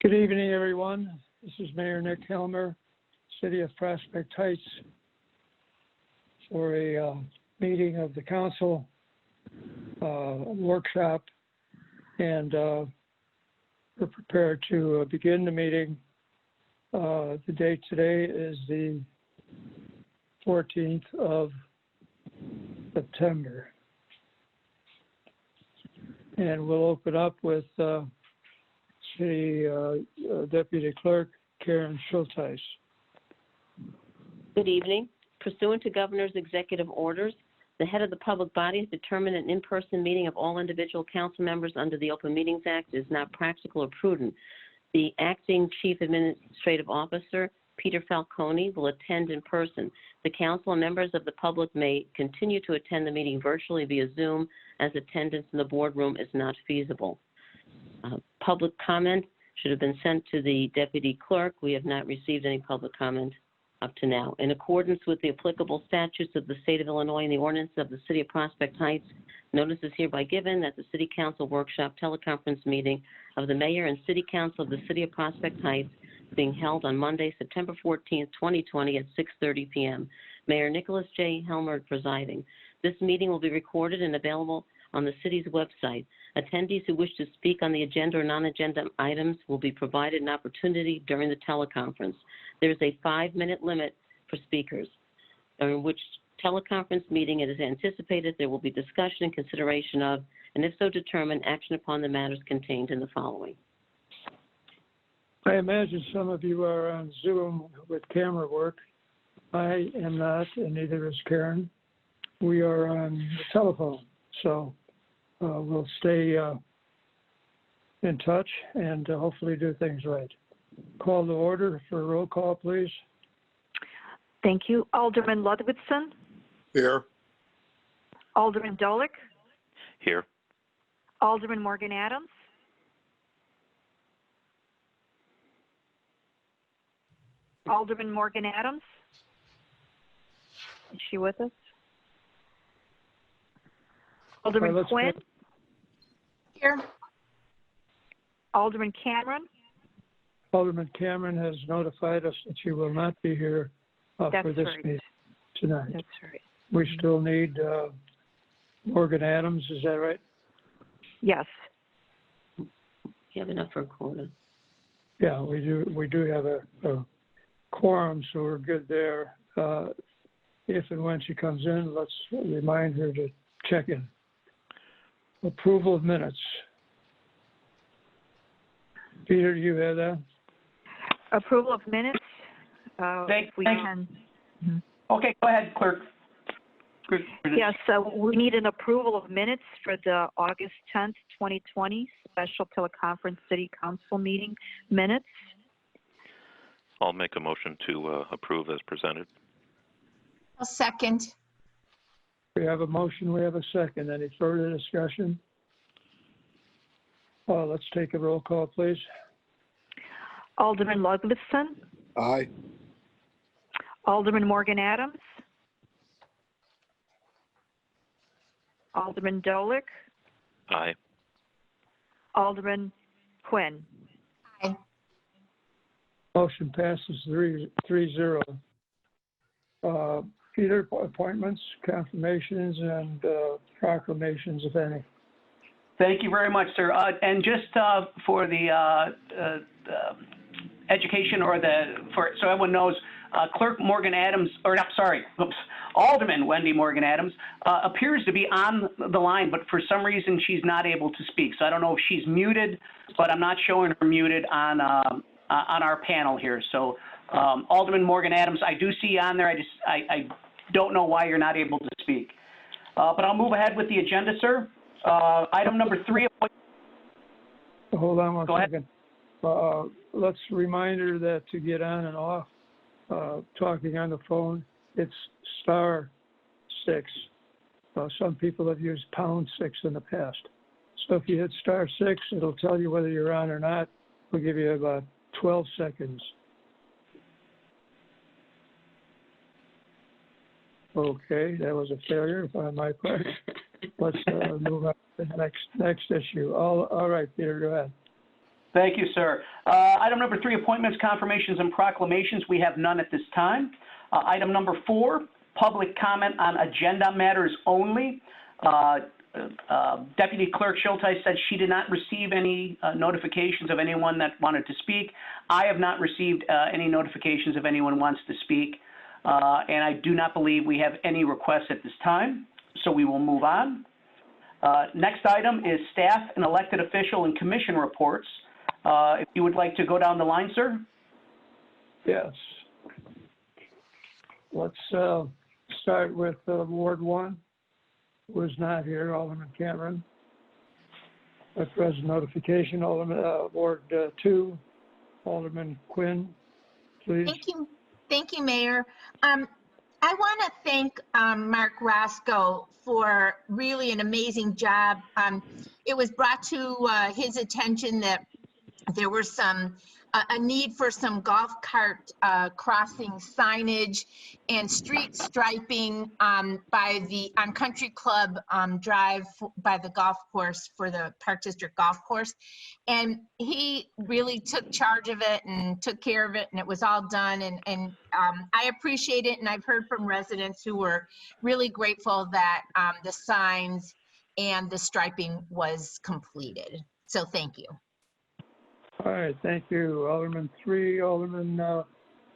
Good evening, everyone. This is Mayor Nick Helmer, City of Prospect Heights, for a meeting of the council, workshop, and we're prepared to begin the meeting. The date today is the 14th of September. And we'll open up with City Deputy Clerk Karen Schultz. Good evening. Pursuant to Governor's executive orders, the head of the public body has determined an in-person meeting of all individual council members under the Open Meetings Act is not practical or prudent. The acting chief administrative officer, Peter Falcone, will attend in person. The council and members of the public may continue to attend the meeting virtually via Zoom as attendance in the boardroom is not feasible. Public comment should have been sent to the deputy clerk. We have not received any public comment up to now. In accordance with the applicable statutes of the state of Illinois and the ordinance of the city of Prospect Heights, notice is hereby given that the city council workshop teleconference meeting of the mayor and city council of the city of Prospect Heights being held on Monday, September 14th, 2020 at 6:30 p.m. Mayor Nicholas J. Helmer presiding. This meeting will be recorded and available on the city's website. Attendees who wish to speak on the agenda or non-agenda items will be provided an opportunity during the teleconference. There is a 5-minute limit for speakers, during which teleconference meeting it is anticipated there will be discussion and consideration of, and if so determined, action upon the matters contained in the following. I imagine some of you are on Zoom with camera work. I am not, and neither is Karen. We are on the telephone, so we'll stay in touch and hopefully do things right. Call to order for a roll call, please. Thank you. Alderman Ludwigson. Here. Alderman Dolick. Here. Alderman Morgan Adams. Alderman Morgan Adams. Is she with us? Alderman Quinn. Here. Alderman Cameron. Alderman Cameron has notified us that she will not be here for this meeting tonight. That's right. We still need Morgan Adams, is that right? Yes. You have enough for a quota. Yeah, we do have a quorum, so we're good there. If and when she comes in, let's remind her to check in. Approval of minutes. Peter, do you have that? Approval of minutes. Thank we you. can. Okay, go ahead, clerk. Yes, so we need an approval of minutes for the August 10th, 2020 special teleconference city council meeting minutes. I'll make a motion to approve as presented. I'll second. We have a motion, we have a second. Any further discussion? Let's take a roll call, please. Alderman Ludwigson. Aye. Alderman Morgan Adams. Alderman Dolick. Aye. Alderman Quinn. Aye. Motion passes 3-0. Peter, appointments, confirmations, and proclamations, if any. Thank you very much, sir. And just for the education so everyone knows, Clerk Morgan Adams, Alderman Wendy Morgan Adams appears to be on the line, but for some reason she's not able to speak. So I don't know if she's muted, but I'm not showing her muted on our panel here. So Alderman Morgan Adams, I do see you on there. I don't know why you're not able to speak. But I'll move ahead with the agenda, sir. Item number 3. Hold on one Go second. Let's remind her that to get on and off talking on the phone, it's *6. Some people have used #6 in the past. So if you hit *6, it'll tell you whether you're on or not. We'll give you about 12 seconds. Okay, that was a failure on my part. Let's move on to the next issue. All right, Peter, go ahead. Thank you, sir. Item number 3, appointments, confirmations, and proclamations. We have none at this time. Item number 4, public comment on agenda matters only. Deputy Clerk Schultz said she did not receive any notifications of anyone that wanted to speak. I have not received any notifications of anyone wants to speak, and I do not believe we have any requests at this time, so we will move on. Next item is staff and elected official and commission reports. If you would like to go down the line, sir. Yes. Let's start with Ward 1, who is not here, Alderman Cameron. At present notification, Alderman, Ward 2, Alderman Quinn, please. Thank you, Mayor. I want to thank Mark Roscoe for really an amazing job. It was brought to his attention that there were a need for some golf cart crossing signage and street striping on Country Club Drive by the golf course for the Park District Golf Course. And he really took charge of it and took care of it, and it was all done. And I appreciate it, and I've heard from residents who were really grateful that the signs and the striping was completed. So thank you. All right, thank you. Alderman 3, Alderman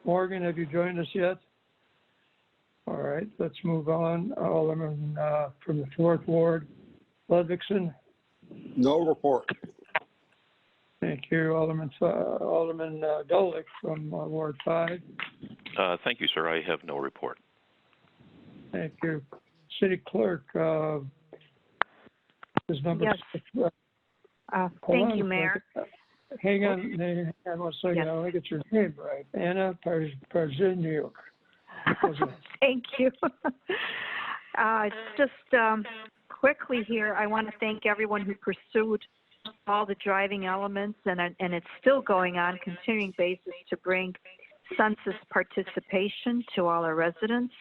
Morgan, have you joined us yet? All right, let's move on. Alderman from the 4th Ward, Ludwigson. No report. Thank you. Alderman Dolick from Ward 5. Thank you, sir. I have no report. Thank you. City Clerk, is number Yes. 6. Thank you, Mayor. Hang on one second. Yes. I want to get your name right. Anna Parzyniuk. Thank you. Just quickly here, I want to thank everyone who pursued all the driving elements, and it's still going on, continuing basis to bring census participation to all our residents.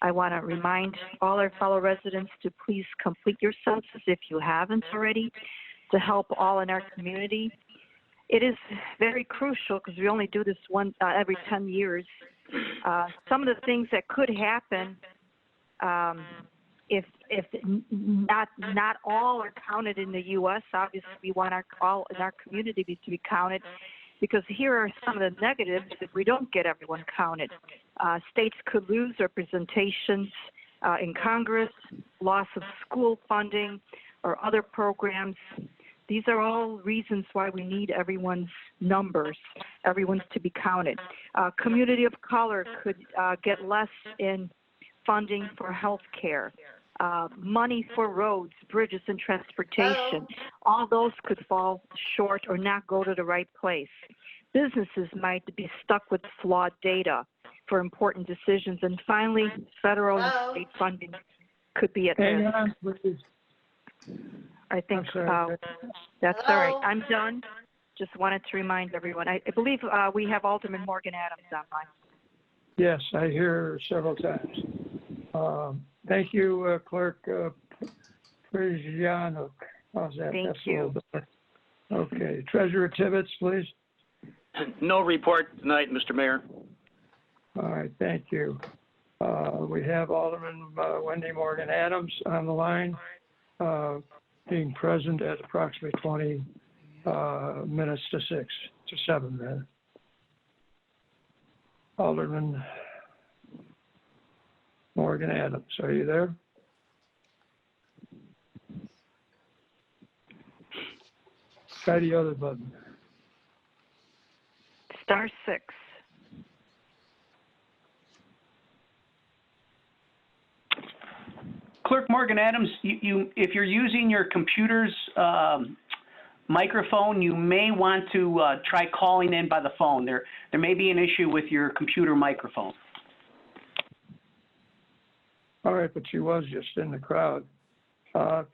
I want to remind all our fellow residents to please complete your census if you haven't already, to help all in our community. It is very crucial because we only do this every 10 years. Some of the things that could happen if not all are counted in the U.S., obviously we want all in our community to be counted, because here are some of the negatives if we don't get everyone counted. States could lose representations in Congress, loss of school funding or other programs. These are all reasons why we need everyone's numbers, everyone's to be counted. Community of color could get less in funding for health care, money for roads, bridges, and transportation. All those could fall short or not go to the right place. Businesses might be stuck with flawed data for important decisions. And finally, federal and state funding could be at risk. Hang on, please. I think that's all right. I'm done. Just wanted to remind everyone. I believe we have Alderman Morgan Adams online. Yes, I hear several times. Thank you, Clerk Przyanuk. How's that? Thank That's a you. little better. Okay, Treasurer Tibbetts, please. No report tonight, Mr. Mayor. All right, thank you. We have Alderman Wendy Morgan Adams on the line, being present at approximately 20 minutes to 7 minutes. Alderman Morgan Adams, are you there? Try the other button. *6. Clerk Morgan Adams, if you're using your computer's microphone, you may want to try calling in by the phone. There may be an issue with your computer microphone. All right, but she was just in the crowd.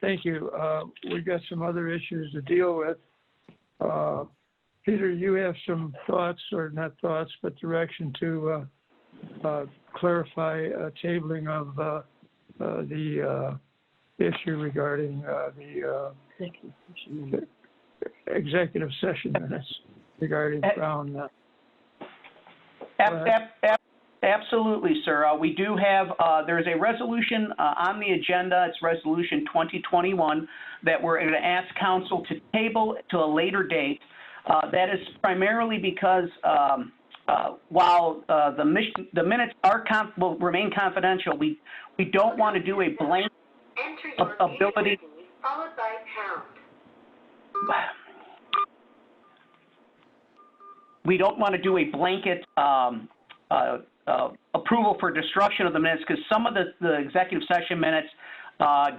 Thank you. We've got some other issues to deal with. Peter, you have some thoughts, or not thoughts, but direction to clarify tabling of the issue regarding executive session minutes regarding Crown. Absolutely, sir. We do have, there's a resolution on the agenda. It's Resolution 2021 that we're going to ask council to table to a later date. That is primarily because while the minutes are will remain confidential, we don't want to do a blank ability. Followed by pound. We don't want to do a blanket approval for destruction of the minutes because some of the executive session minutes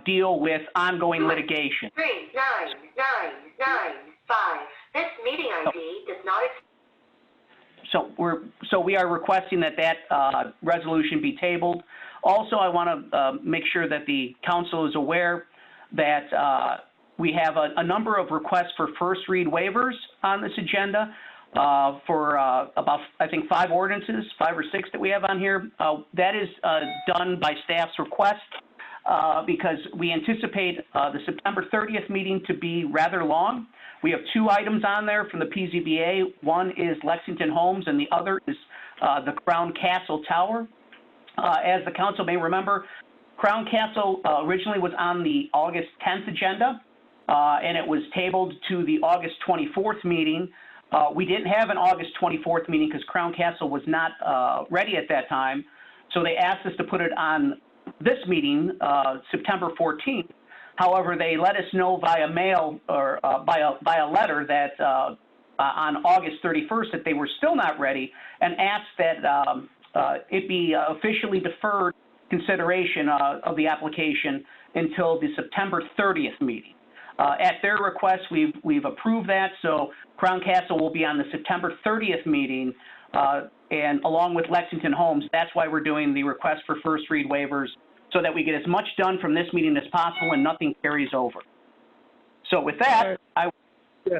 deal with ongoing litigation. 39995. This meeting ID does not. So we are requesting that resolution be tabled. Also, I want to make sure that the council is aware that we have a number of requests for first read waivers on this agenda. For about, I think, 5 ordinances, 5 or 6 that we have on here. That is done by staff's request because we anticipate the September 30th meeting to be rather long. We have 2 items on there from the PZBA. One is Lexington Homes and the other is the Crown Castle Tower. As the council may remember, Crown Castle originally was on the August 10th agenda and it was tabled to the August 24th meeting. We didn't have an August 24th meeting because Crown Castle was not ready at that time. So they asked us to put it on this meeting, September 14th. However, they let us know via mail or by a letter that on August 31st that they were still not ready and asked that it be officially deferred consideration of the application until the September 30th meeting. At their request, we've approved that, so Crown Castle will be on the September 30th meeting, and along with Lexington Homes, that's why we're doing the request for first read waivers, so that we get as much done from this meeting as possible and nothing carries over. So with that, I want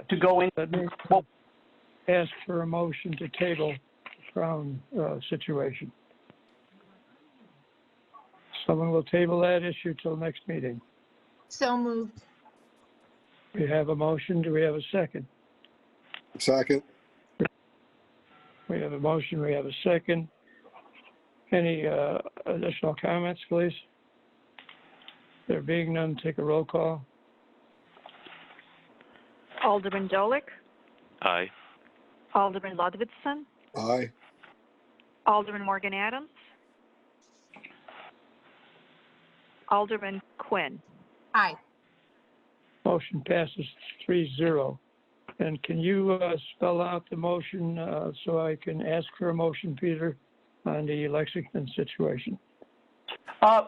to go into... Well, ask for a motion to table the Crown situation. Someone will table that issue till next meeting. So moved. We have a motion. Do we have a second? Second. We have a motion. We have a second. Any additional comments, please? There being none, take a roll call. Alderman Dolick, Aye. Alderman Ludvigson, Aye. Alderman Morgan Adams, Alderman Quinn. Aye. Motion passes 3-0. And can you spell out the motion so I can ask for a motion, Peter, on the Lexington situation?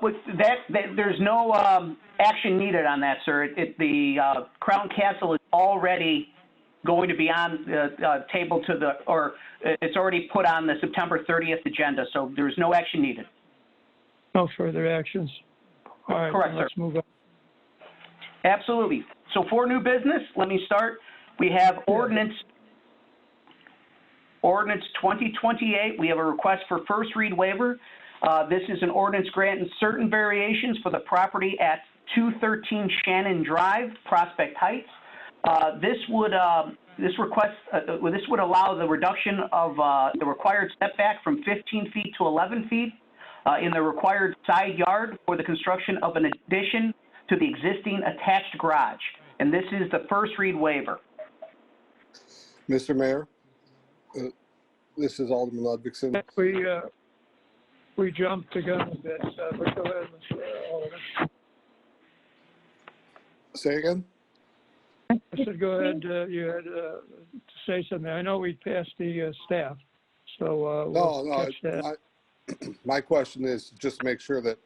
With there's no action needed on that, sir. The Crown Castle is already going to be on the table it's already put on the September 30th agenda, so there's no action needed. No further actions? All right, correct, let's move on. Absolutely. So for new business, let me start. We have Ordinance 2028. We have a request for first read waiver. This is an ordinance granting certain variations for the property at 213 Shannon Drive, Prospect Heights. This would allow the reduction of the required setback from 15 feet to 11 feet in the required side yard for the construction of an addition to the existing attached garage. And this is the first read waiver. Mr. Mayor, this is Alderman Ludvigson. We jumped the gun a bit, but go ahead, Alderman. Say again? I said go ahead, you had to say something. I know we passed the staff, so we'll catch that. My question is just to make sure that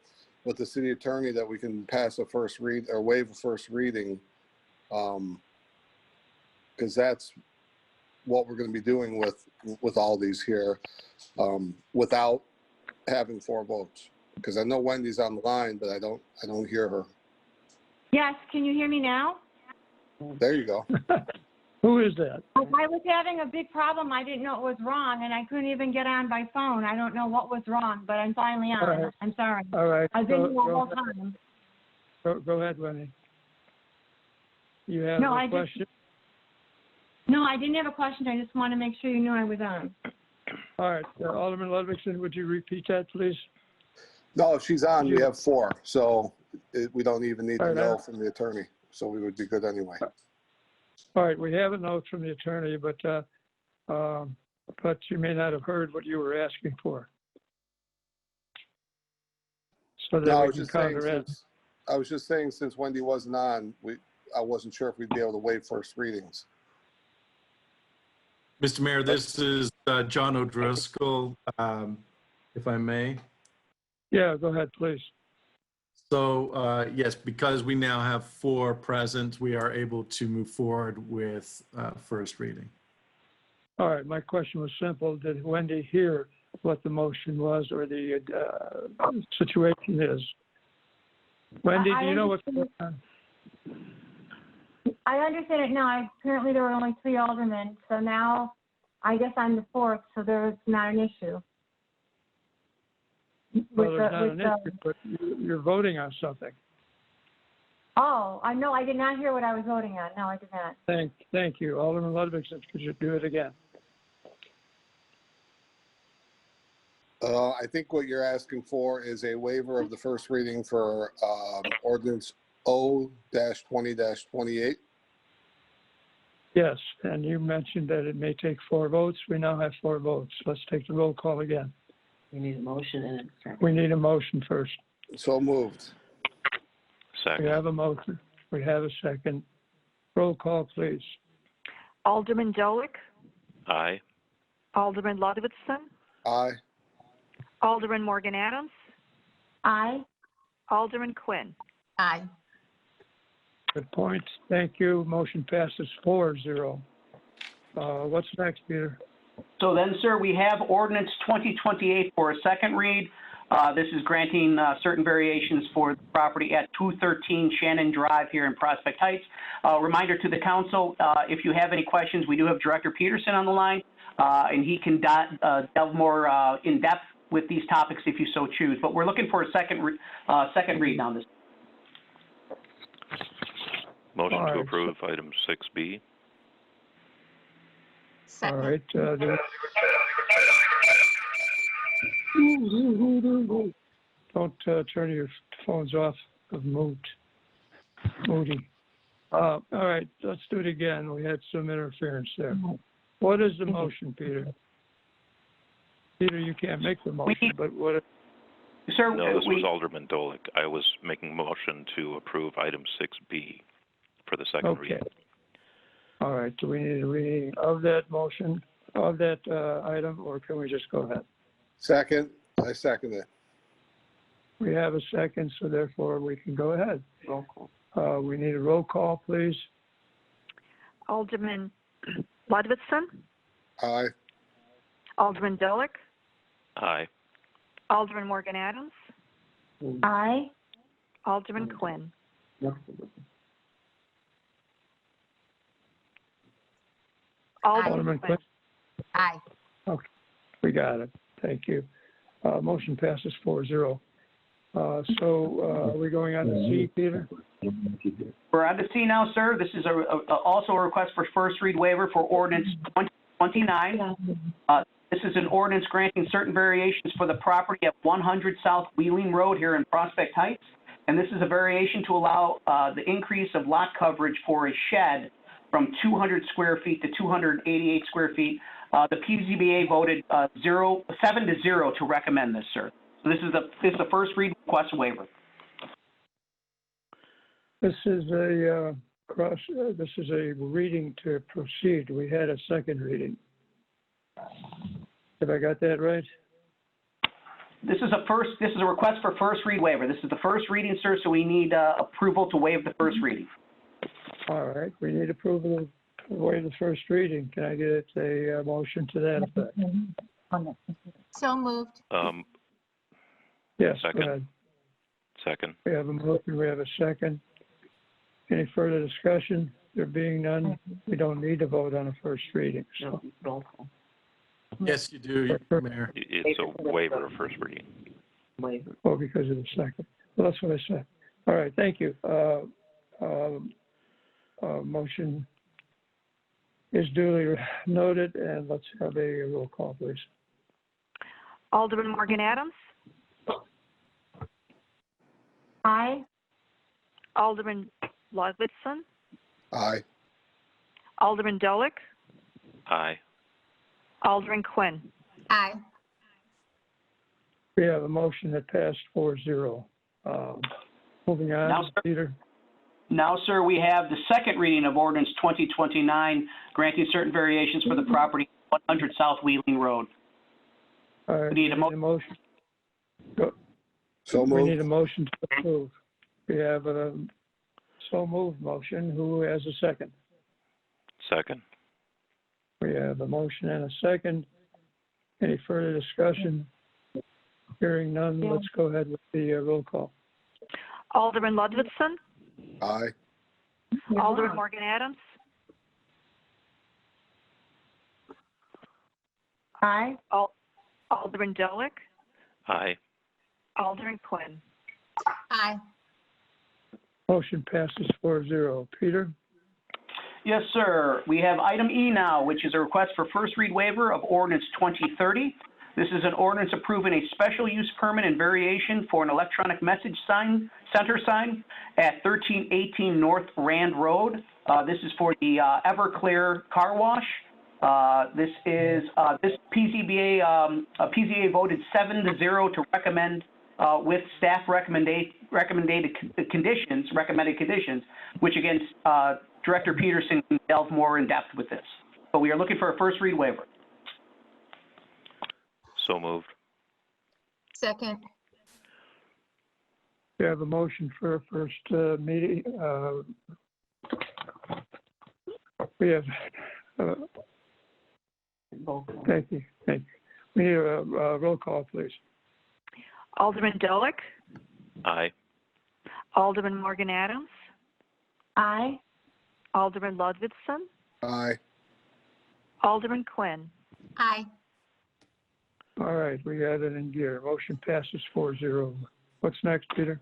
with the city attorney that we can pass a first read or waive a first reading, because that's what we're going to be doing with all these here, without having 4 votes. Because I know Wendy's on the line, but I don't hear her. Yes, can you hear me now? There you go. Who is that? I was having a big problem. I didn't know it was wrong, and I couldn't even get on by phone. I don't know what was wrong, but I'm finally on. All right. I'm sorry. All right. I've been here the whole time. Go ahead, Wendy. You have a question? No, I didn't have a question. I just want to make sure you knew I was on. All right, Alderman Ludwigson, would you repeat that, please? No, if she's on, we have 4, so we don't even need All to right, know from the attorney, so we would be good anyway. All right, we have a note from the attorney, but you may not have heard what you were asking for. So that No, we can counteract. I was just saying, since Wendy wasn't on, I wasn't sure if we'd be able to waive first readings. Mr. Mayor, this is John O'Driscoll, if I may. Yeah, go ahead, please. So, yes, because we now have 4 present, we are able to move forward with first reading. All right, my question was simple. Did Wendy hear what the motion was or the situation is? Wendy, do you know what's going on? I understand it now. Apparently there were only 3 aldermen, so now I guess I'm the 4th, so there's not an issue. Well, there's not an issue, but you're voting on something. Oh, I know. I did not hear what I was voting on. No, I did not. Thank you. Alderman Ludwigson, could you do it again? I think what you're asking for is a waiver of the first reading for ordinance O-20-28. Yes, and you mentioned that it may take 4 votes. We now have 4 votes. Let's take the roll call again. We need a motion and a second. We need a motion first. So moved. Second. We have a motion. We have a second. Roll call, please. Alderman Dolick, Aye. Alderman Ludwigson, Aye. Alderman Morgan Adams, Aye. Alderman Quinn. Aye. Good point. Thank you. Motion passes 4-0. What's next, Peter? So then, sir, we have ordinance 2028 for a second read. This is granting certain variations for the property at 213 Shannon Drive here in Prospect Heights. Reminder to the council, if you have any questions, we do have Director Peterson on the line, and he can delve more in depth with these topics if you so choose. But we're looking for a second read on this. Motion to approve item 6B. All right. Don't turn your phones off of Moody. All right, let's do it again. We had some interference there. What is the motion, Peter? Peter, you can't make the motion, but what? Sir, No, this was Alderman Dolick. I was making a motion to approve item 6B for the second reading. All right, do we need a reading of that motion, of that item, or can we just go ahead? Second. I second it. We have a second, so therefore we can go ahead. Roll call. We need a roll call, please. Alderman Ludwigson, Aye. Alderman Dolick, Aye. Alderman Morgan Adams, Aye. Alderman Quinn. Alderman Quinn. Aye. Okay, we got it. Thank you. Motion passes 4-0. So are we going on to C, Peter? we're on to C now, sir. This is also a request for first read waiver for ordinance 2029. This is an ordinance granting certain variations for the property at 100 South Wheeling Road here in Prospect Heights. And this is a variation to allow the increase of lot coverage for a shed from 200 square feet to 288 square feet. The PZBA voted 7-0 to recommend this, sir. So this is the first read request waiver. This is a this is a reading to proceed. We had a second reading. Have I got that right? This is a request for first read waiver. This is the first reading, sir, so we need approval to waive the first reading. All right, we need approval to waive the first reading. Can I get a motion to that effect? So moved. Yes, Second. go ahead. Second. We have a motion, we have a second. Any further discussion? There being none, we don't need to vote on a first reading. So, Roll call. Yes, you do, Mayor. It's a waiver of first reading. Waiver. oh, because of the second. Well, that's what I said. All right, thank you. Motion is duly noted, and let's have a roll call, please. Alderman Morgan Adams, Aye. Alderman Ludwigson, Aye. Alderman Dolick, Aye. Alderman Quinn. Aye. We have a motion that passed 4-0. Moving on, Now, sir. Peter. Now, sir, we have the second reading of ordinance 2029, granting certain variations for the property 100 South Wheeling Road. All right, We need a motion. Go. So We need moved. a motion to approve. We have a so moved motion. Who has a second? Second. We have a motion and a second. Any further discussion? Hearing none, let's go ahead with the roll call. Alderman Ludwigson, Aye. Alderman Morgan Adams, Aye. Alderman Dolick, Aye. Alderman Quinn. Aye. Motion passes 4-0. Peter? Yes, sir. We have item E now, which is a request for first read waiver of ordinance 2030. This is an ordinance approving a special use permit and variation for an electronic message center sign at 1318 North Rand Road. This is for the Everclear Car Wash. This PZBA voted 7-0 to recommend with staff recommended conditions, which again, Director Peterson can delve more in depth with this. But we are looking for a first read waiver. So moved. Second. We have a motion for a first meeting. We have, thank you. We need a roll call, please. Alderman Dolick, Aye. Alderman Morgan Adams, Aye. Alderman Ludwigson, Aye. Alderman Quinn. Aye. All right, we got it in gear. Motion passes 4-0. What's next, Peter?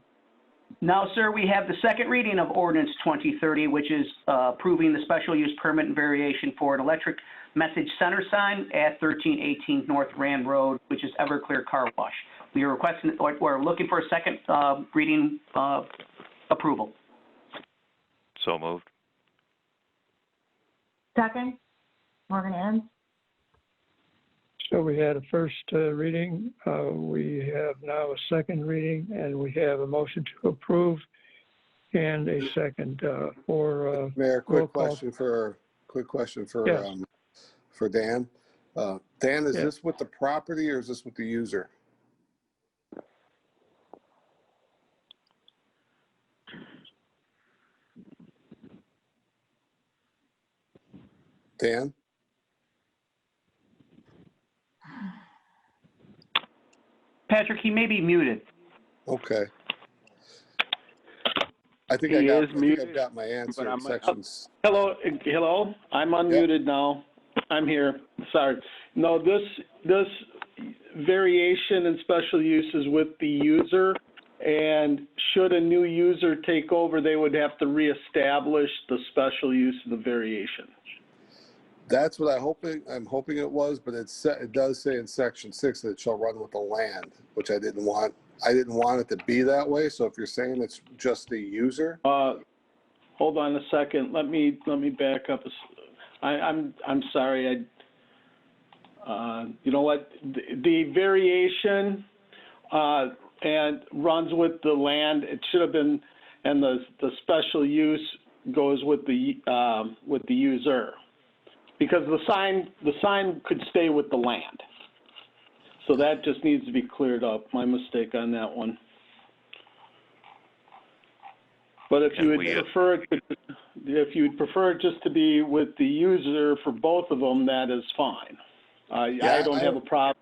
Now, sir, we have the second reading of ordinance 2030, which is approving the special use permit and variation for an electric message center sign at 1318 North Rand Road, which is Everclear Car Wash. We are requesting, or we're looking for a second reading approval. So moved. Second. Morgan Adams. So we had a first reading, we have now a second reading, and we have a motion to approve and a second for Mayor, roll quick call. question for Yes. Dan. Dan, is Yes. this with the property or is this with the user? Dan? Patrick, he may be muted. Okay. I think He I've is muted, got my answer but in I'm- sections. Hello, I'm unmuted now. I'm here. Sorry. No, this variation and special use is with the user, and should a new user take over, they would have to reestablish the special use of the variation. That's what I'm hoping it was, but it does say in section 6 that it shall run with the land, which I didn't want. I didn't want it to be that way. So if you're saying it's just the user, Hold on a second. Let me back up. I'm sorry. You know what? The variation and runs with the land. It should have been, and the special use goes with the user, because the sign could stay with the land. So that just needs to be cleared up. My mistake on that one. But if you would prefer it just to be with the user for both of them, that is fine. I don't have a problem.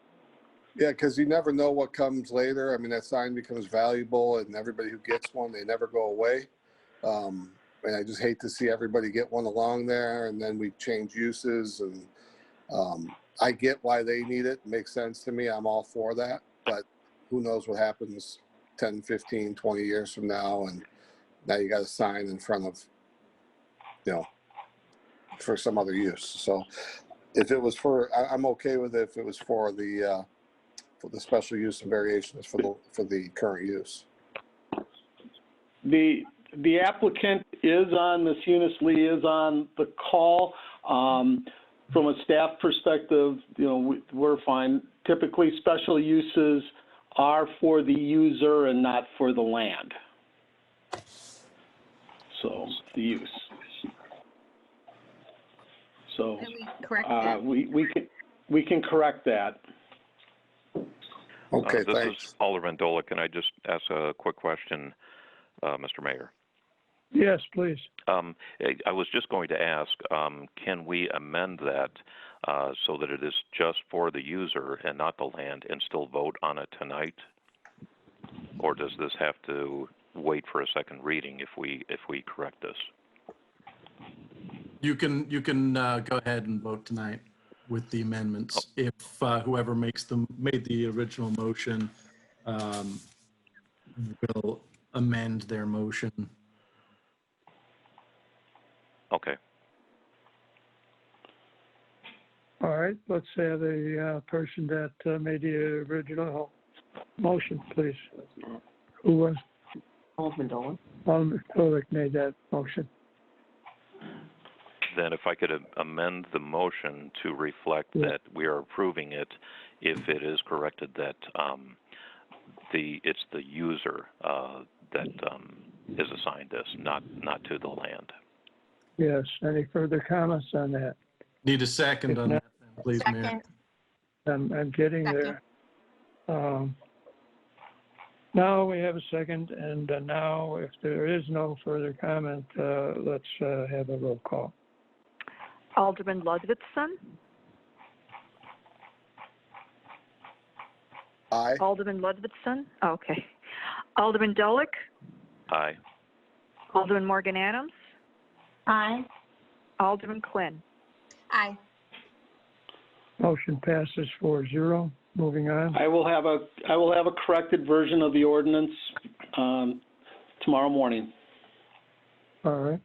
yeah, because you never know what comes later. I mean, that sign becomes valuable, and everybody who gets one, they never go away. And I just hate to see everybody get one along there, and then we change uses. And I get why they need it. It makes sense to me. I'm all for that. But who knows what happens 10, 15, 20 years from now, and now you got a sign in front of, for some other use. So if it was I'm okay with it if it was for the special use and variations for the current use. The applicant is on, Ms. Eunice Lee is on the call. From a staff perspective, we're fine. Typically, special uses are for the user and not for the land. So, the use. So, Can we correct that? we can correct that. Okay, this thanks. is Alderman Dolick. Can I just ask a quick question, Mr. Mayor? Yes, please. I was just going to ask, can we amend that so that it is just for the user and not the land, and still vote on it tonight? Or does this have to wait for a second reading if we correct this? You can go ahead and vote tonight with the amendments. If whoever made the original motion will amend their motion. Okay. All right, let's have the person that made the original motion, please. Who was? Alderman Dolan. Alderman Dolick made that motion. Then if I could amend the motion to reflect that we are approving it if it is corrected that it's the user that is assigned this, not to the land. Yes, any further comments on that? Need a second on that, please, Mayor. Second. I'm getting there. Now we have a second, and now if there is no further comment, let's have a roll call. Alderman Ludwigson. Aye. Alderman Ludwigson. Okay. Alderman Dolick. Aye. Alderman Morgan Adams. Aye. Alderman Quinn. Aye. Motion passes 4-0. Moving on. I will have a corrected version of the ordinance tomorrow morning. All right.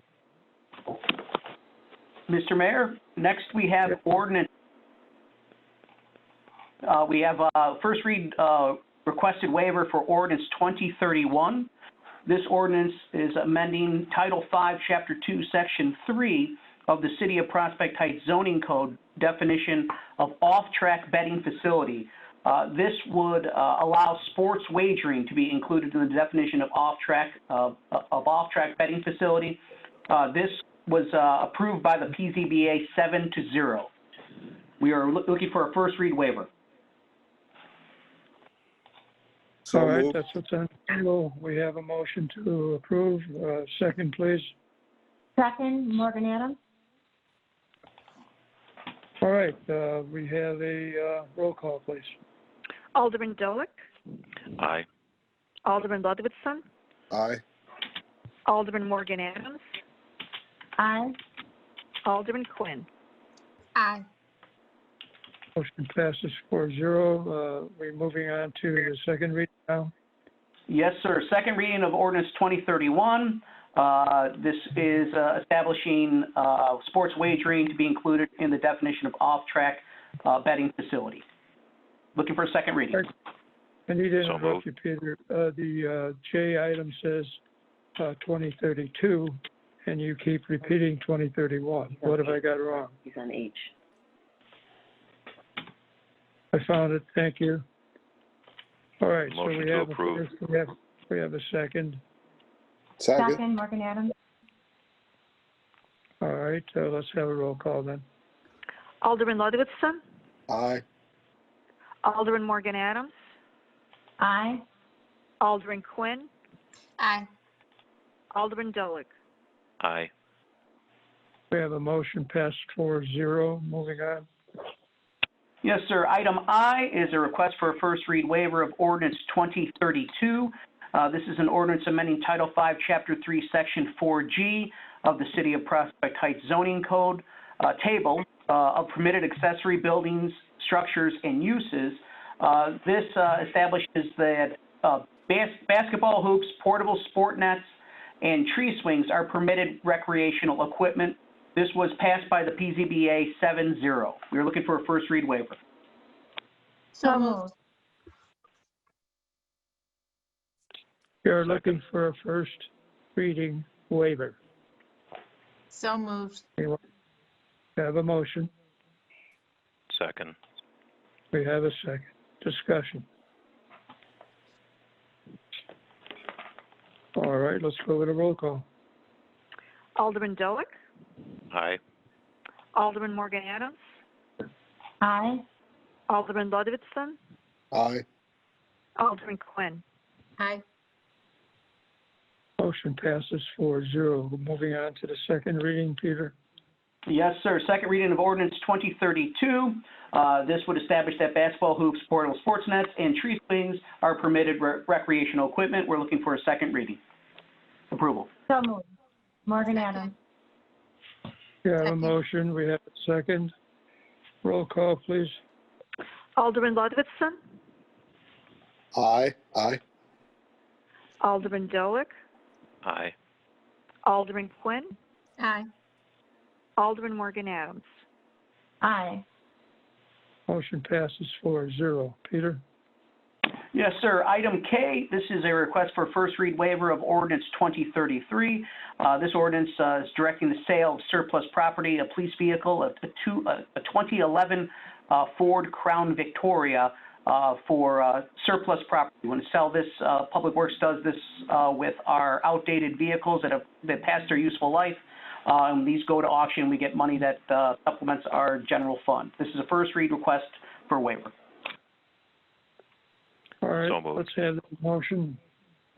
Mr. Mayor, next we have ordinance. We have first read requested waiver for ordinance 2031. This ordinance is amending Title 5, Chapter 2, Section 3 of the City of Prospect Heights Zoning Code definition of off-track betting facility. This would allow sports wagering to be included in the definition of off-track betting facility. This was approved by the PZBA 7-0. We are looking for a first read waiver. So All right, moved. that's what's on the table. We have a motion to approve. Second, please. Second, Morgan Adams. All right, we have a roll call, please. Alderman Dolick. Aye. Alderman Ludwigson. Aye. Alderman Morgan Adams. Aye. Alderman Quinn. Aye. Motion passes 4-0. We're moving on to the second reading now. Yes, sir. Second reading of ordinance 2031. This is establishing sports wagering to be included in the definition of off-track betting facility. Looking for a second reading. I need to So interrupt you, Peter. The J item says 2032, and you keep repeating 2031. What have I got wrong? He's on H. I found it. Thank you. All right, so Motion we to have approve. we have a second. Second. Second, Morgan Adams. All right, let's have a roll call then. Alderman Ludwigson. Aye. Alderman Morgan Adams. Aye. Alderman Quinn. Aye. Alderman Dolick. Aye. We have a motion passed 4-0. Moving on. Yes, sir. Item I is a request for a first read waiver of ordinance 2032. This is an ordinance amending Title 5, Chapter 3, Section 4G of the City of Prospect Heights Zoning Code table of permitted accessory buildings, structures, and uses. This establishes that basketball hoops, portable sport nets, and tree swings are permitted recreational equipment. This was passed by the PZBA 7-0. We are looking for a first read waiver. So moved. You're looking for a first reading waiver. So moved. We have a motion. Second. We have a second. Discussion. All right, let's go with a roll call. Alderman Dolick, Aye. Alderman Morgan Adams, Aye. Alderman Ludwigson, Aye. Alderman Quinn. Aye. Motion passes 4-0. Moving on to the second reading, Peter. Yes, sir. Second reading of Ordinance 2032. This would establish that basketball hoops, portable sports nets, and tree swings are permitted recreational equipment. We're looking for a second reading. Approval. So moved. Morgan Adams. We have a Second. motion. We have a second. Roll call, please. Alderman Ludwigson, Aye. Aye. Alderman Dolick, Aye. Alderman Quinn, Aye. Alderman Morgan Adams. Aye. Motion passes 4-0. Peter? Yes, sir. Item K, this is a request for first read waiver of Ordinance 2033. This ordinance is directing the sale of surplus property, a police vehicle, a 2011 Ford Crown Victoria for surplus property. We want to sell this. Public Works does this with our outdated vehicles that passed their useful life. These go to auction. We get money that supplements our general fund. This is a first read request for waiver. All right, So moved. let's have the motion.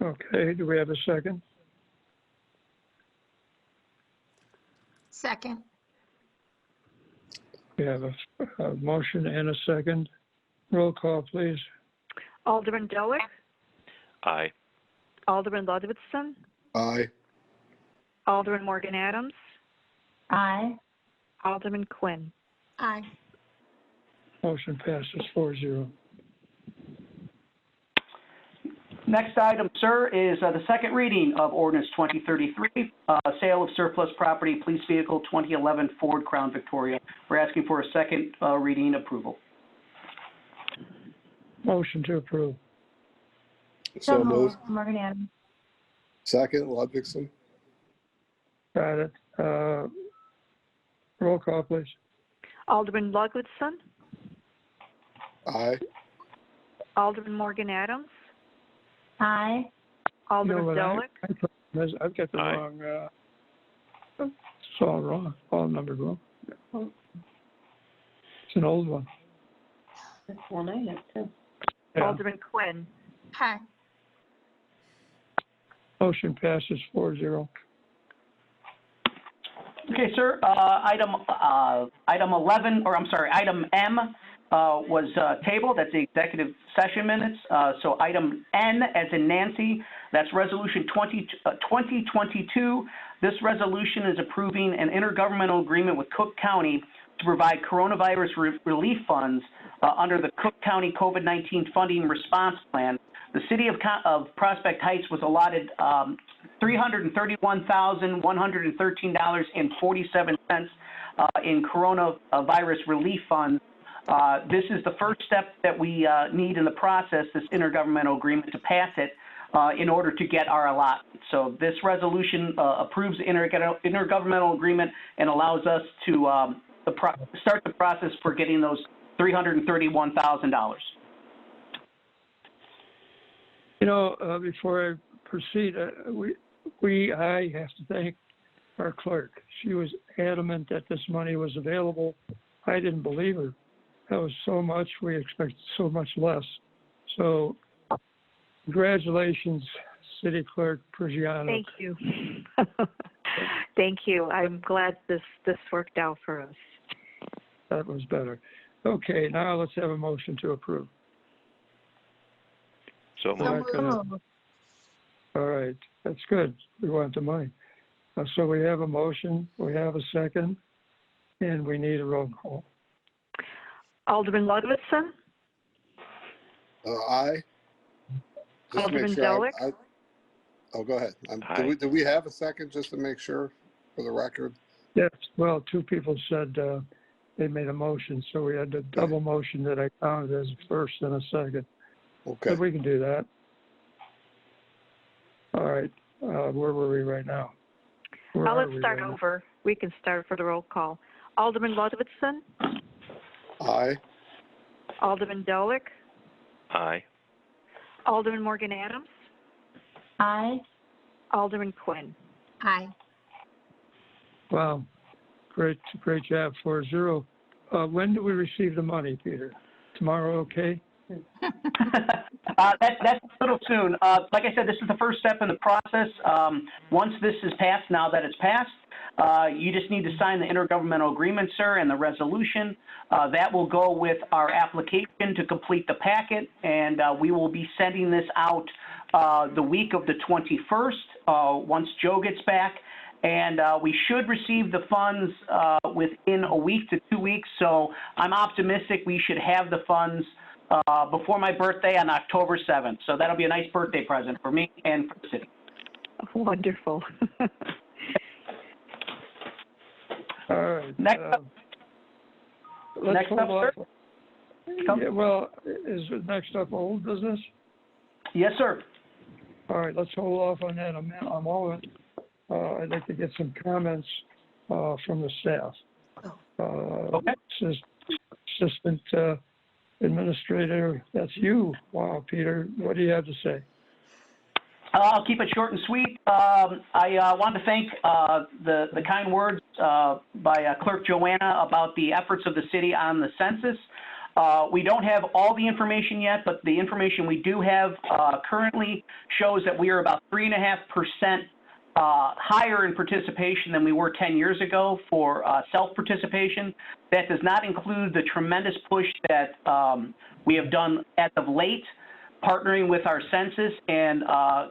Okay, do we have a second? Second. We have a motion and a second. Roll call, please. Alderman Dolick, Aye. Alderman Ludwigson, Aye. Alderman Morgan Adams, Aye. Alderman Quinn. Aye. Motion passes 4-0. Next item, sir, is the second reading of Ordinance 2033, sale of surplus property, police vehicle 2011 Ford Crown Victoria. We're asking for a second reading approval. Motion to approve. So moved. Morgan Adams. Second, Ludwigson. Got it. Roll call, please. Alderman Ludwigson, Aye. Alderman Morgan Adams, Aye. Alderman what Dolick, I've got the Aye. wrong, it's all wrong, all numbered wrong. It's an old one. That's one I have too. Yeah. Alderman Quinn. Aye. Motion passes 4-0. Okay, sir, item 11, or I'm sorry, item M was tabled. That's the executive session minutes. So item N, as in Nancy, that's resolution 2022. This resolution is approving an intergovernmental agreement with Cook County to provide coronavirus relief funds under the Cook County COVID-19 Funding Response Plan. The city of Prospect Heights was allotted $331,113.47 in coronavirus relief funds. This is the first step that we need in the process, this intergovernmental agreement, to pass it in order to get our allotment. So this resolution approves the intergovernmental agreement and allows us to start the process for getting those $331,000. You know, before I proceed, I have to thank our clerk. She was adamant that this money was available. I didn't believe her. That was so much. We expected so much less. So congratulations, City Clerk Prigiano. Thank you. Thank you. I'm glad this worked out for us. That was better. Okay, now let's have a motion to approve. So moved. All right, that's good. We want the money. So we have a motion, we have a second, and we need a roll call. Alderman Ludwigson, Aye. Just to make Alderman sure, Dolick, oh, go ahead. Aye. Do we have a second, just to make sure, for the record? Yes, well, two people said they made a motion, so we had a double motion that I counted as a first and a second. Okay. So we can do that. All right, where were we right now? Where Now are let's we start right now? over. We can start for the roll call. Alderman Ludwigson, Aye. Alderman Dolick, Aye. Alderman Morgan Adams, Aye. Alderman Quinn. Aye. Wow, great job, 4-0. When do we receive the money, Peter? Tomorrow, okay? That's a little soon. Like I said, this is the first step in the process. Once this is passed, now that it's passed, you just need to sign the intergovernmental agreement, sir, and the resolution. That will go with our application to complete the packet, and we will be sending this out the week of the 21st, once Joe gets back. And we should receive the funds within a week to 2 weeks, so I'm optimistic we should have the funds before my birthday on October 7th. So that'll be a nice birthday present for me and for the city. Wonderful. All right. Next up, Let's next up, hold sir. off. Yeah, well, is it next up old business? Yes, sir. All right, let's hold off on that a moment. I'd like to get some comments from the staff. Okay. Assistant Administrator, that's you. Wow, Peter, what do you have to say? I'll keep it short and sweet. I want to thank the kind words by Clerk Joanna about the efforts of the city on the census. We don't have all the information yet, but the information we do have currently shows that we are about 3.5% higher in participation than we were 10 years ago for self-participation. That does not include the tremendous push that we have done as of late, partnering with our census, and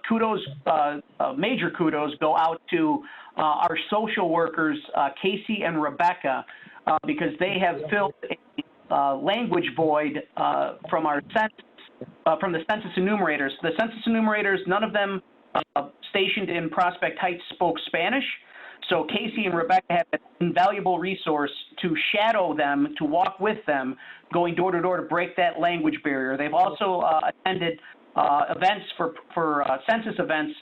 kudos, major kudos go out to our social workers, Casey and Rebecca, because they have filled a language void from our census, from the census enumerators. The census enumerators, none of them stationed in Prospect Heights spoke Spanish. So Casey and Rebecca have an invaluable resource to shadow them, to walk with them, going door to door to break that language barrier. They've also attended events for census events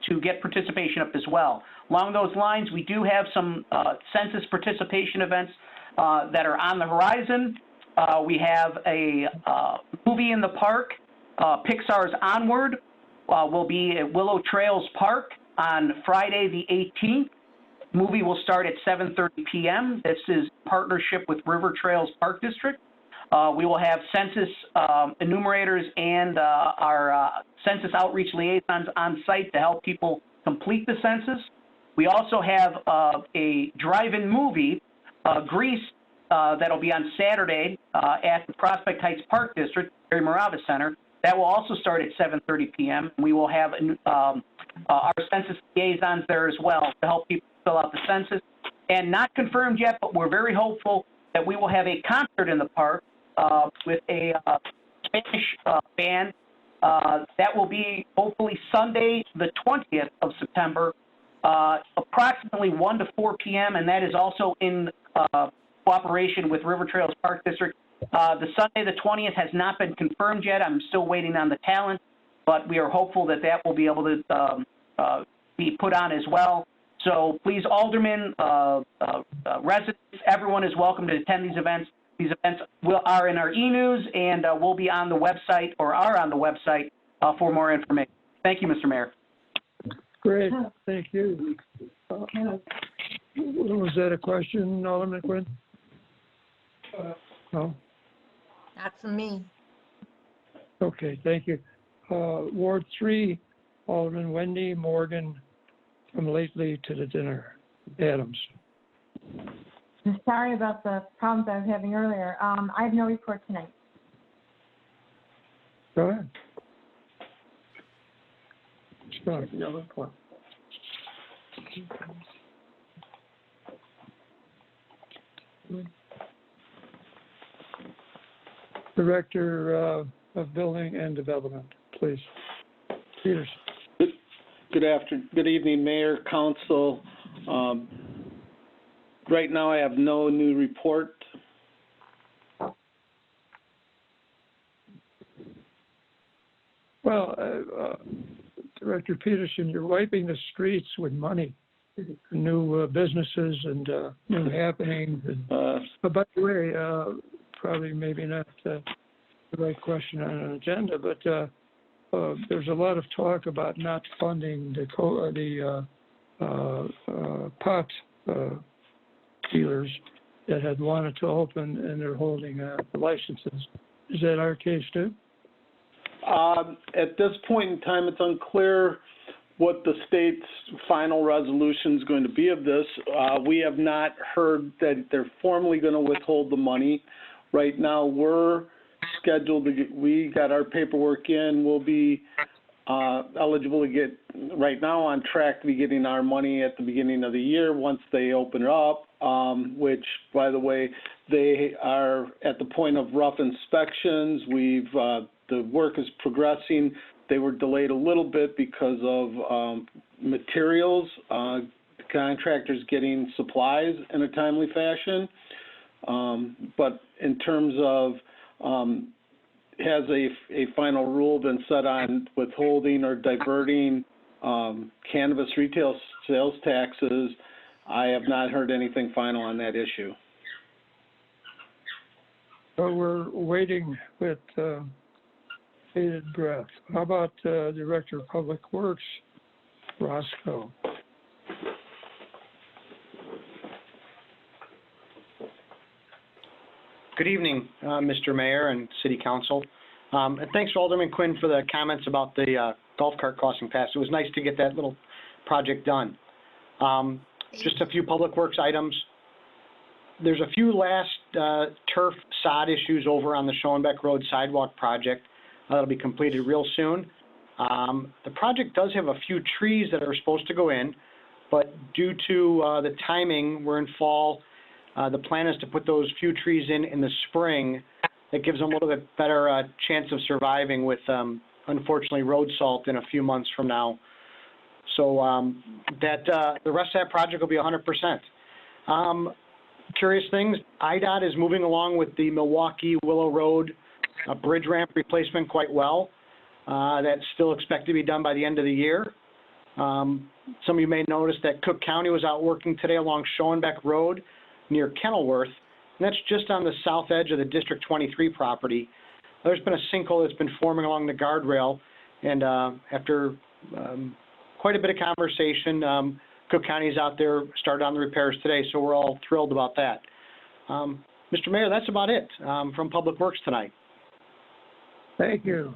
to get participation up as well. Along those lines, we do have some census participation events that are on the horizon. We have a movie in the park, Pixar's Onward, will be at Willow Trails Park on Friday the 18th. Movie will start at 7:30 p.m. This is partnership with River Trails Park District. We will have census enumerators and our census outreach liaisons on site to help people complete the census. We also have a drive-in movie, Grease, that'll be on Saturday at the Prospect Heights Park District, Barry Morava Center. That will also start at 7:30 p.m. We will have our census liaisons there as well to help people fill out the census. And not confirmed yet, but we're very hopeful that we will have a concert in the park with a Spanish band. That will be hopefully Sunday, the 20th of September, approximately 1 to 4 p.m. And that is also in cooperation with River Trails Park District. The Sunday, the 20th, has not been confirmed yet. I'm still waiting on the talent, but we are hopeful that that will be able to be put on as well. So please, aldermen, residents, everyone is welcome to attend these events. These events are in our e-news and will be on the website, or are on the website, for more information. Thank you, Mr. Mayor. Great, thank you. Was that a question, Alderman Quinn? No? Not for me. Okay, thank you. Ward 3, Alderman Wendy Morgan, from lately to the dinner. Adams. I'm sorry about the problems I was having earlier. I have no report tonight. Go ahead. Start. No report. Director of Building and Development, please. Peters. Good evening, Mayor, Council. Right now, I have no new report. Well, Director Peterson, you're wiping the streets with money, new businesses and new happenings. And, by the way, probably maybe not the right question on an agenda, but there's a lot of talk about not funding the pot dealers that had wanted to open and they're holding licenses. Is that our case too? At this point in time, it's unclear what the state's final resolution is going to be of this. We have not heard that they're formally going to withhold the money. Right now, we're scheduled to get, we got our paperwork in. We'll be eligible to get, right now on track to be getting our money at the beginning of the year once they open it up, which, by the way, they are at the point of rough inspections. The work is progressing. They were delayed a little bit because of materials, contractors getting supplies in a timely fashion. But in terms of, has a final rule been set on withholding or diverting cannabis retail sales taxes? I have not heard anything final on that issue. So we're waiting with bated breath. How about Director of Public Works, Roscoe? Good evening, Mr. Mayor and City Council. And thanks to Alderman Quinn for the comments about the golf cart crossing pass. It was nice to get that little project done. Just a few public works items. There's a few last turf sod issues over on the Schoenbeck Road sidewalk project that'll be completed real soon. The project does have a few trees that are supposed to go in, but due to the timing, we're in fall. The plan is to put those few trees in the spring. That gives them a little bit better chance of surviving with, unfortunately, road salt in a few months from now. So the rest of that project will be 100%. Curious things, IDOT is moving along with the Milwaukee Willow Road bridge ramp replacement quite well. That's still expected to be done by the end of the year. Some of you may notice that Cook County was out working today along Schoenbeck Road near Kenilworth, and that's just on the south edge of the District 23 property. There's been a sinkhole that's been forming along the guardrail, and after quite a bit of conversation, Cook County is out there, started on the repairs today, so we're all thrilled about that. Mr. Mayor, that's about it from Public Works tonight. Thank you.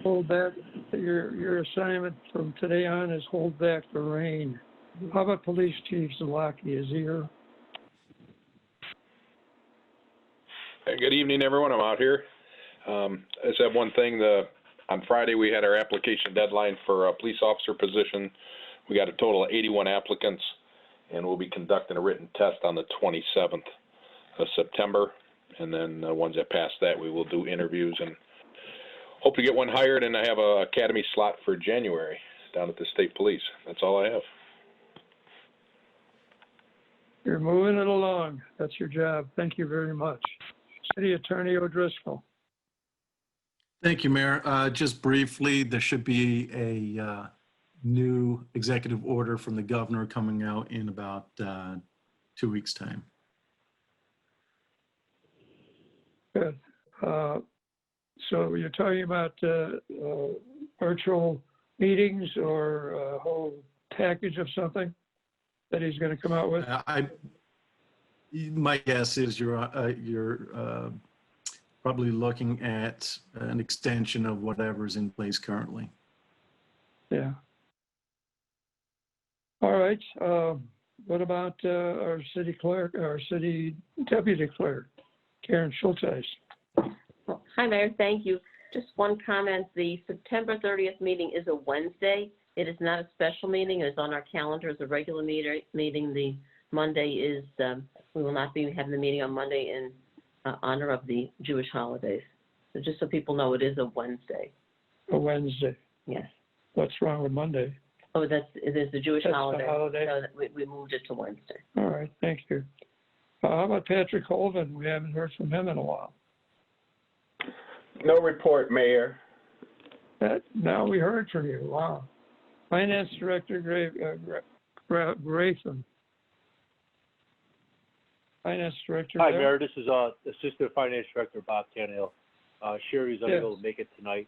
Hold back, your assignment from today on is hold back the rain. How about Police Chief Zalaki? Is he here? Hey, good evening, everyone. I'm out here. I just have one thing. On Friday, we had our application deadline for a police officer position. We got a total of 81 applicants, and we'll be conducting a written test on the 27th of September. And then ones that pass that, we will do interviews and hope to get one hired. And I have an academy slot for January down at the state police. That's all I have. You're moving it along. That's your job. Thank you very much. City Attorney O'Driscoll. Thank you, Mayor. Just briefly, there should be a new executive order from the governor coming out in about 2 weeks' time. Good. So you're talking about virtual meetings or a whole package of something that he's going to come out with? My guess is you're probably looking at an extension of whatever's in place currently. Yeah. All right. What about our city clerk, our city deputy clerk, Karen Schultz? Well, hi, Mayor. Thank you. Just one comment. The September 30th meeting is a Wednesday. It is not a special meeting. It is on our calendar as a regular meeting. The Monday is, we will not be having the meeting on Monday in honor of the Jewish holidays. So just so people know, it is a Wednesday. A Wednesday. Yes. What's wrong with Monday? Oh, there's the Jewish That's the holiday. holiday. So that we moved it to Wednesday. All right, thank you. How about Patrick Colvin? We haven't heard from him in a while. No report, Mayor. Now we heard from you. Wow. Finance Director Grayson. Finance Director. Hi, there? Mayor. This is Assistant Finance Director Bob Tannehill. Sherry's unable to make it tonight.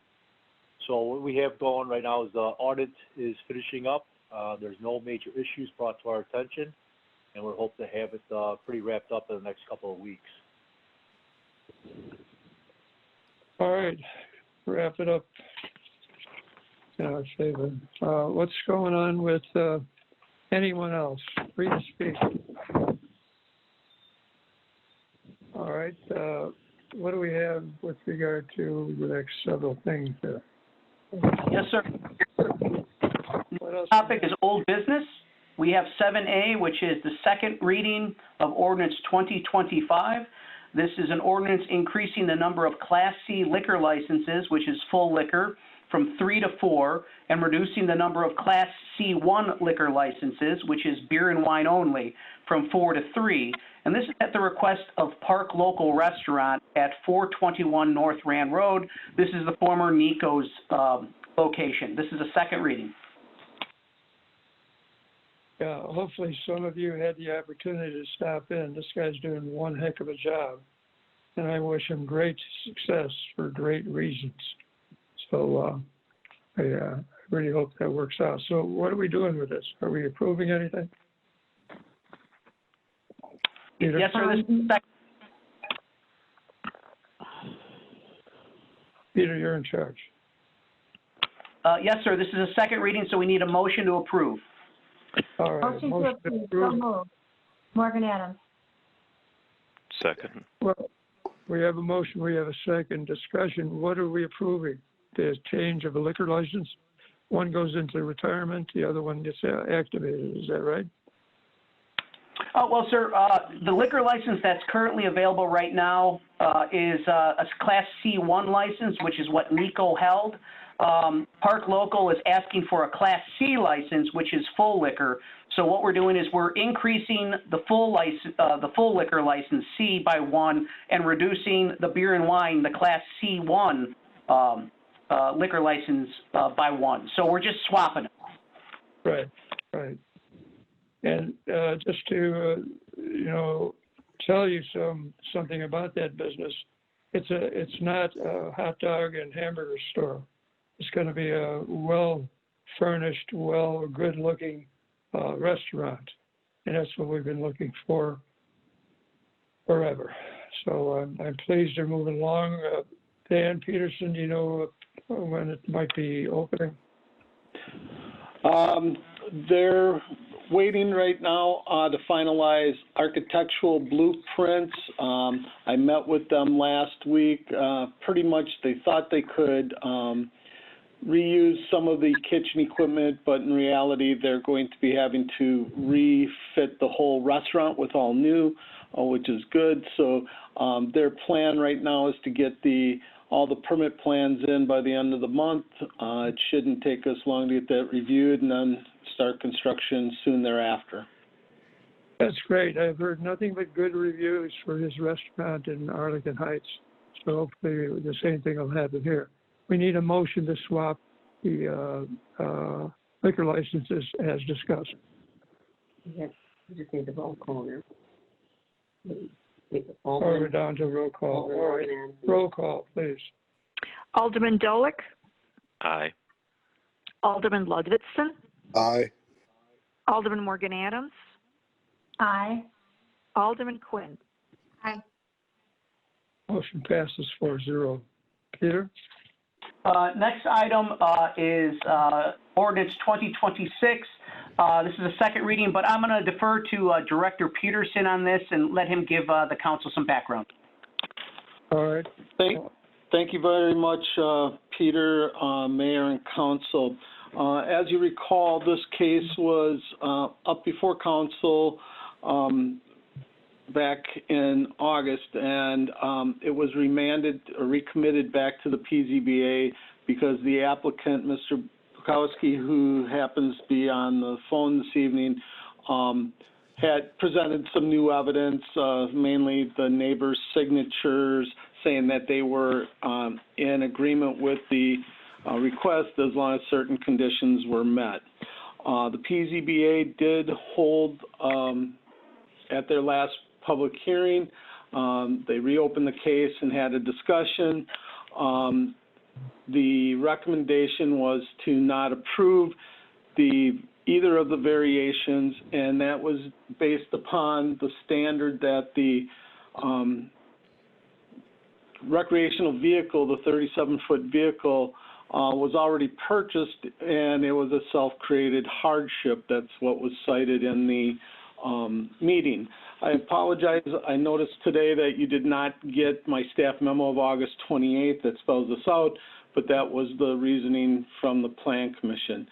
So what we have going right now is the audit is finishing up. There's no major issues brought to our attention, and we're hoping to have it pretty wrapped up in the next couple of weeks. All right, wrap it up. What's going on with anyone else? Free to speak. All right, what do we have with regard to the next several things there? Yes, sir. What else? Topic is old business. We have 7A, which is the second reading of Ordinance 2025. This is an ordinance increasing the number of Class C liquor licenses, which is full liquor, from 3 to 4, and reducing the number of Class C1 liquor licenses, which is beer and wine only, from 4 to 3. And this is at the request of Park Local Restaurant at 421 North Rand Road. This is the former Nico's location. This is a second reading. Yeah, hopefully some of you had the opportunity to stop in. This guy's doing one heck of a job, and I wish him great success for great reasons. So I really hope that works out. So what are we doing with this? Are we approving anything? Peter? Yes, sir. This is second. Peter, you're in charge. Yes, sir. This is a second reading, so we need a motion to approve. All right. Motion to approve. So moved. Morgan Adams. Second. Well, we have a motion, we have a second discussion. What are we approving? The change of a liquor license? One goes into retirement, the other one gets activated, is that right? Well, sir, the liquor license that's currently available right now is a Class C1 license, which is what Nico held. Park Local is asking for a Class C license, which is full liquor. So what we're doing is we're increasing the full liquor license C by 1 and reducing the beer and wine, the Class C1 liquor license by 1. So we're just swapping it. Right, right. And just to, tell you something about that business, it's not a hot dog and hamburger store. It's going to be a well-furnished, good-looking restaurant, and that's what we've been looking for forever. So I'm pleased they're moving along. Dan Peterson, do you know when it might be opening? They're waiting right now to finalize architectural blueprints. I met with them last week. Pretty much they thought they could reuse some of the kitchen equipment, but in reality they're going to be having to refit the whole restaurant with all new, which is good. So their plan right now is to get all the permit plans in by the end of the month. It shouldn't take us long to get that reviewed and then start construction soon thereafter. That's great. I've heard nothing but good reviews for his restaurant in Arlington Heights. So hopefully the same thing will happen here. We need a motion to swap the liquor licenses as discussed. Yes, we just need the roll call now. We're down to roll call. All right. Roll call, please. Alderman Dolick, Aye. Alderman Ludvigson, Aye. Alderman Morgan Adams, Aye. Alderman Quinn. Aye. Motion passes 4-0. Peter? Next item is Ordinance 2026. This is a second reading, but I'm going to defer to Director Peterson on this and let him give the council some background. All right. Thank you very much, Peter, Mayor, and Council. As you recall, this case was up before Council back in August, and it was remanded or recommitted back to the PZBA because the applicant, Mr. Burkowski, who happens to be on the phone this evening, had presented some new evidence, mainly the neighbors' signatures, saying that they were in agreement with the request as long as certain conditions were met. The PZBA did hold, at their last public hearing, they reopened the case and had a discussion. The recommendation was to not approve either of the variations, and that was based upon the standard that the recreational vehicle, the 37-foot vehicle, was already purchased, and it was a self-created hardship. That's what was cited in the meeting. I apologize. I noticed today that you did not get my staff memo of August 28th that spells this out, but that was the reasoning from the Plan Commission.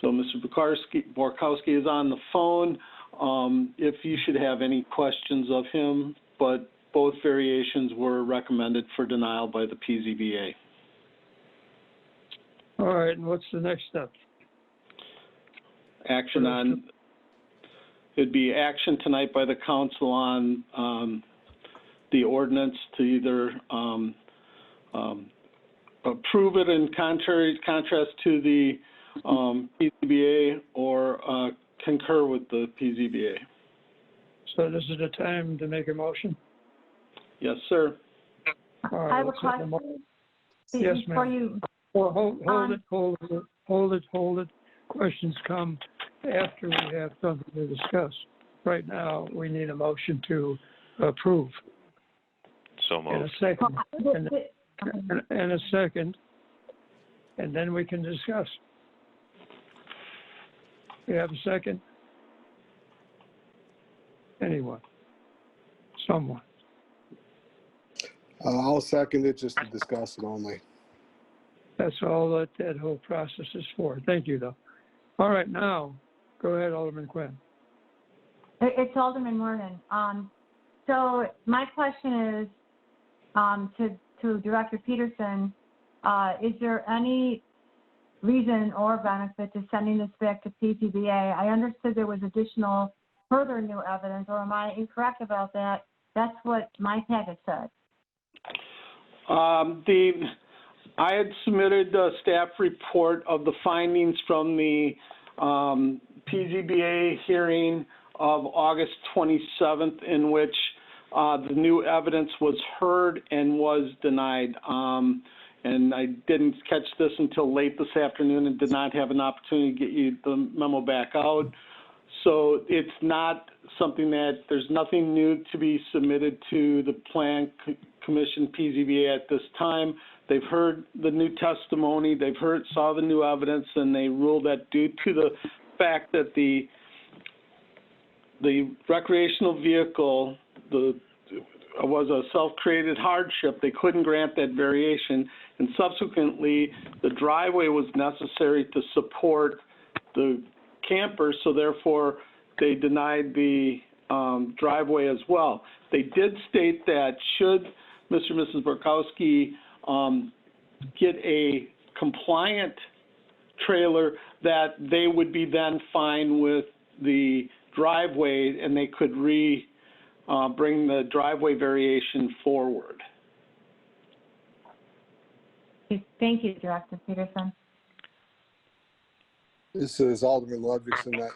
So Mr. Borkowski is on the phone. If you should have any questions of him, but both variations were recommended for denial by the PZBA. All right, and what's the next step? Action on, it'd be action tonight by the council on the ordinance to either approve it in contrast to the PZBA or concur with the PZBA. So this is the time to make a motion? Yes, sir. All right, I have a let's have question. mo- Yes, Before ma'am. you, Well, hold it. Questions come after we have something to discuss. Right now, we need a motion to approve. So And a moved. second, and a second, and then we can discuss. You have a second? Anyone? Someone? I'll second it just to discuss it only. That's all that whole process is for. Thank you, though. All right, now, go ahead, Alderman Quinn. it's Alderman Morgan. So my question is, to Director Peterson, is there any reason or benefit to sending this back to PZBA? I understood there was additional further new evidence, or am I incorrect about that? That's what my packet said. I had submitted a staff report of the findings from the PZBA hearing of August 27th, in which the new evidence was heard and was denied. And I didn't catch this until late this afternoon and did not have an opportunity to get you the memo back out. So it's not something that, there's nothing new to be submitted to the Plan Commission PZBA at this time. They've heard the new testimony, saw the new evidence, and they ruled that due to the fact that the recreational vehicle was a self-created hardship, they couldn't grant that variation, and subsequently the driveway was necessary to support the camper, so therefore they denied the driveway as well. They did state that should Mr. and Mrs. Borkowski get a compliant trailer, that they would be then fine with the driveway and they could bring the driveway variation forward. Thank you, Director Peterson. This is Alderman Ludwigson.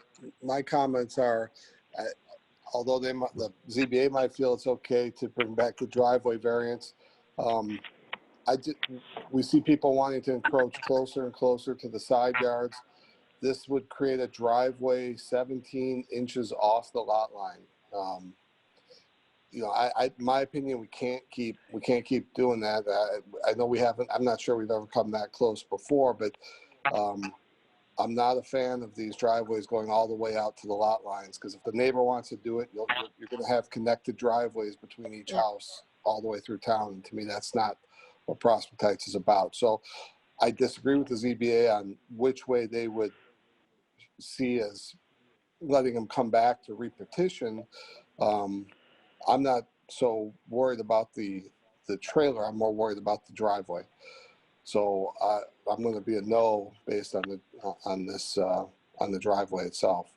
My comments are, although the ZBA might feel it's okay to bring back the driveway variance, we see people wanting to encroach closer and closer to the side yards. This would create a driveway 17 inches off the lot line. My opinion, we can't keep doing that. I know we haven't. I'm not sure we've ever come that close before, but I'm not a fan of these driveways going all the way out to the lot lines, because if the neighbor wants to do it, you're going to have connected driveways between each house all the way through town. And to me, that's not what Prospect Heights is about. So I disagree with the ZBA on which way they would see as letting them come back to repetition. I'm not so worried about the trailer. I'm more worried about the driveway. So I'm going to be a no based on the driveway itself,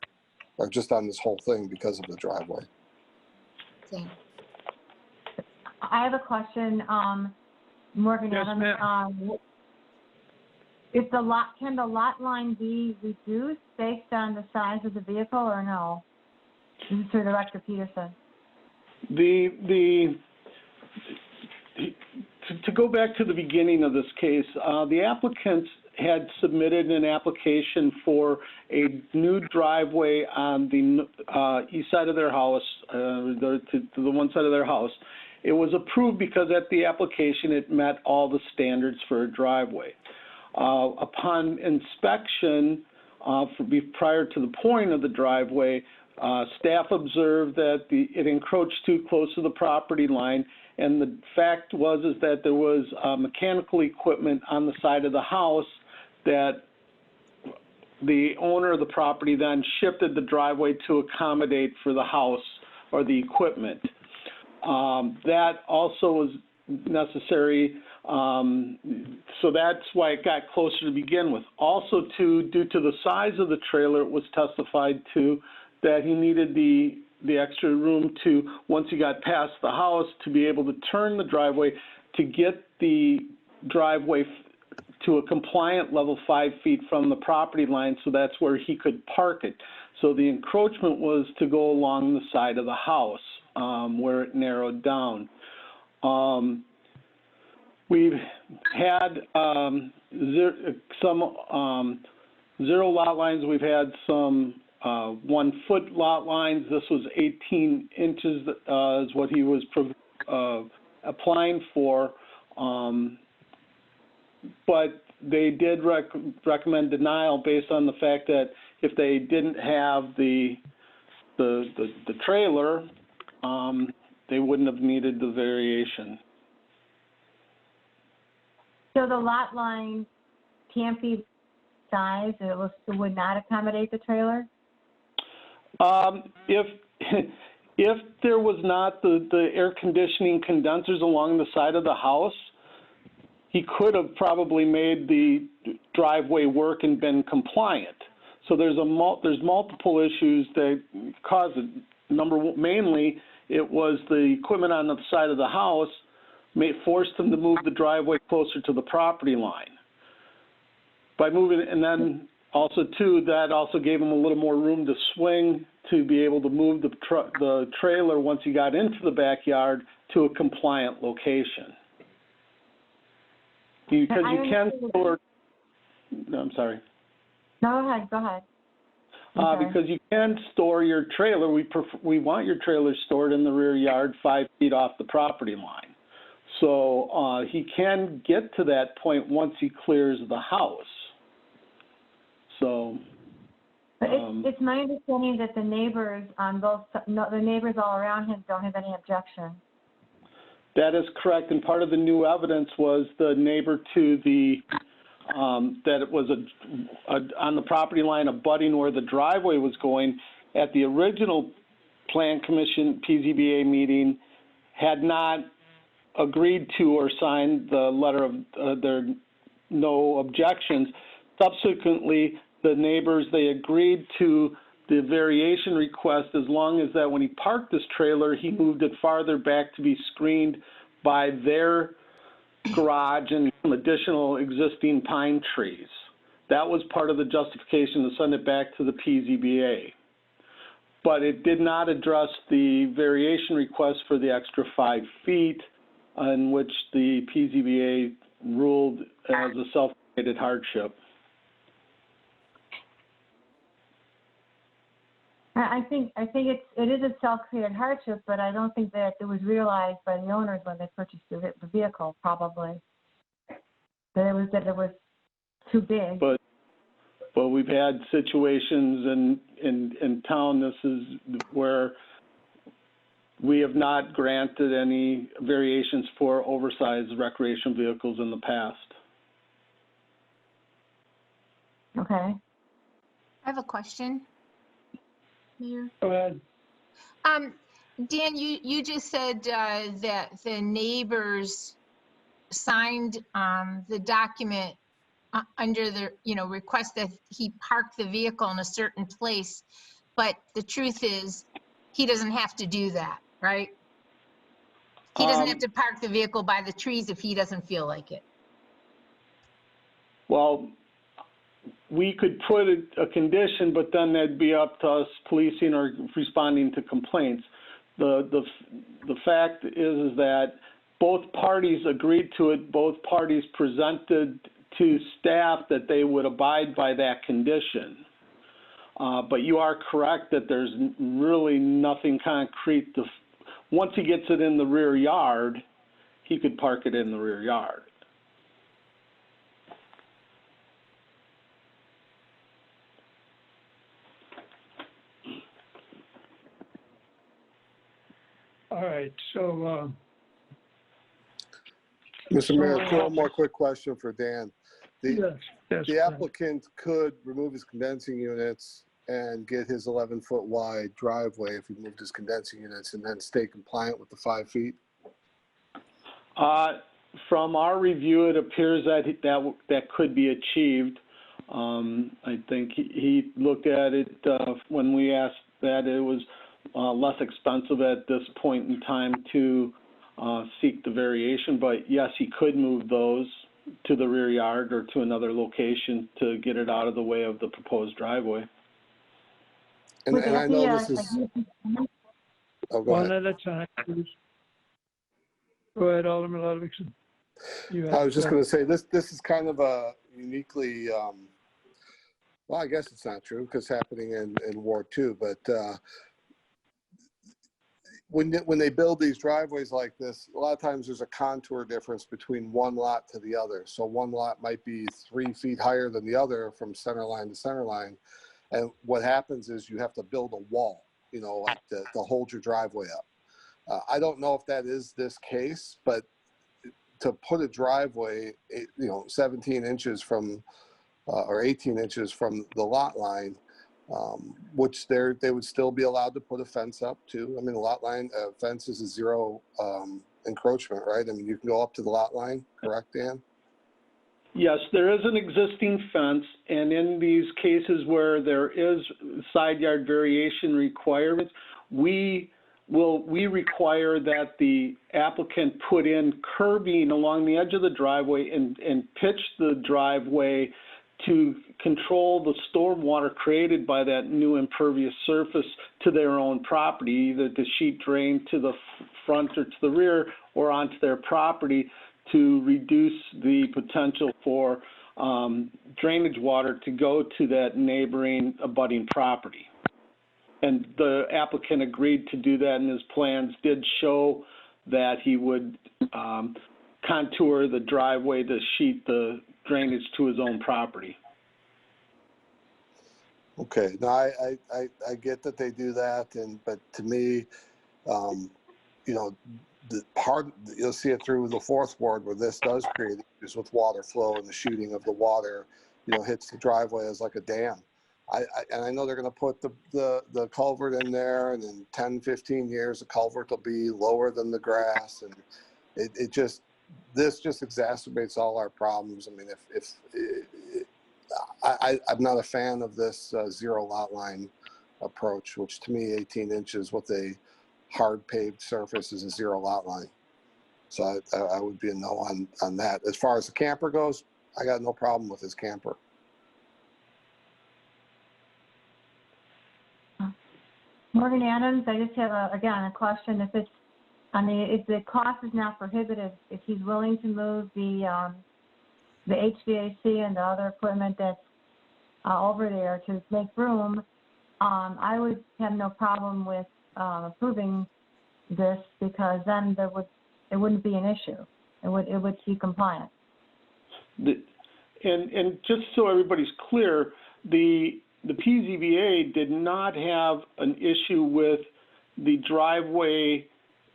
or just on this whole thing because of the driveway. Same. I have a question, Morgan Yes, Adams. ma'am. Can the lot line be reduced based on the size of the vehicle or no? This is for Director Peterson. To go back to the beginning of this case, the applicants had submitted an application for a new driveway on the east side of their house, to the one side of their house. It was approved because at the application it met all the standards for a driveway. Upon inspection, prior to the pouring of the driveway, staff observed that it encroached too close to the property line, and the fact was that there was mechanical equipment on the side of the house that the owner of the property then shifted the driveway to accommodate for the house or the equipment. That also was necessary, so that's why it got closer to begin with. Also, due to the size of the trailer, it was testified to that he needed the extra room to, once he got past the house, to be able to turn the driveway to get the driveway to a compliant level 5 feet from the property line, so that's where he could park it. So the encroachment was to go along the side of the house, where it narrowed down. We've had some zero lot lines. We've had some 1 foot lot lines. This was 18 inches is what he was applying for. But they did recommend denial based on the fact that if they didn't have the trailer, they wouldn't have needed the variation. So the lot line can't be size, it would not accommodate the trailer? If there was not the air conditioning condensers along the side of the house, he could have probably made the driveway work and been compliant. So there's multiple issues that cause it. Mainly, it was the equipment on the side of the house forced him to move the driveway closer to the property line. By moving, and then also too, that also gave him a little more room to swing to be able to move the trailer once he got into the backyard to a compliant location. Because you can store, no, I'm sorry. No, go ahead. Because you can store your trailer, we want your trailer stored in the rear yard 5 feet off the property line. So he can get to that point once he clears the house. So. But it's my understanding that the neighbors on the neighbors all around him don't have any objection. That is correct, and part of the new evidence was the neighbor to the, that it was on the property line abutting where the driveway was going. At the original Plan Commission PZBA meeting, had not agreed to or signed the letter of their no objections. Subsequently, the neighbors, they agreed to the variation request as long as that when he parked this trailer, he moved it farther back to be screened by their garage and some additional existing pine trees. That was part of the justification to send it back to the PZBA. But it did not address the variation request for the extra 5 feet, in which the PZBA ruled as a self-created hardship. I think it is a self-created hardship, but I don't think that it was realized by the owners when they purchased the vehicle. Probably that it was too big. But we've had situations in town. This is where we have not granted any variations for oversized recreation vehicles in the past. Okay. I have a question. Mayor? Go ahead. Dan, you just said that the neighbors signed the document under the, request that he park the vehicle in a certain place. But the truth is, he doesn't have to do that, right? He doesn't have to park the vehicle by the trees if he doesn't feel like it. Well, we could put a condition, but then that'd be up to us policing or responding to complaints. The fact is that both parties agreed to it. Both parties presented to staff that they would abide by that condition. But you are correct that there's really nothing concrete. Once he gets it in the rear yard, he could park it in the rear yard. All right, so, Mr. Mayor, one more quick question for Dan. yes, The applicant could remove his condensing units and get his 11-foot wide driveway if he moved his condensing units and then stay compliant with the 5 feet? From our review, it appears that could be achieved. I think he looked at it when we asked that it was less expensive at this point in time to seek the variation, but yes, he could move those to the rear yard or to another location to get it out of the way of the proposed driveway. And I know this is... Oh, go ahead. One at a time, please. Go ahead, Alderman Ludwigson. I was just going to say, this is kind of a uniquely, well, I guess it's not true because it's happening in Ward 2, but when they build these driveways like this, a lot of times there's a contour difference between one lot to the other. So one lot might be 3 feet higher than the other from center line to center line. And what happens is you have to build a wall, like to hold your driveway up. I don't know if that is this case, but to put a driveway, 17 inches from, or 18 inches from the lot line, which they would still be allowed to put a fence up too. I mean, the lot line fence is a zero encroachment, right? I mean, you can go up to the lot line, correct, Dan? Yes, there is an existing fence, and in these cases where there is side yard variation requirements, we require that the applicant put in curbing along the edge of the driveway and pitch the driveway to control the stormwater created by that new impervious surface to their own property, either to sheet drain to the front or to the rear or onto their property to reduce the potential for drainage water to go to that neighboring abutting property. And the applicant agreed to do that, and his plans did show that he would contour the driveway to sheet the drainage to his own property. Okay, no, I get that they do that, but to me, the part you'll see it through the fourth ward where this does create issues with water flow and the shooting of the water, hits the driveway as like a dam. And I know they're going to put the culvert in there, and in 10, 15 years, the culvert will be lower than the grass, and this just exacerbates all our problems. I mean, I'm not a fan of this zero lot line approach, which to me, 18 inches with a hard paved surface is a zero lot line. So I would be a no on that. As far as the camper goes, I got no problem with his camper. Morgan Adams, I just have a question. If the cost is not prohibitive, if he's willing to move the HVAC and the other equipment that's over there to make room, I would have no problem with approving this, because then it wouldn't be an issue. It would be compliant. And just so everybody's clear, the PZBA did not have an issue with the driveway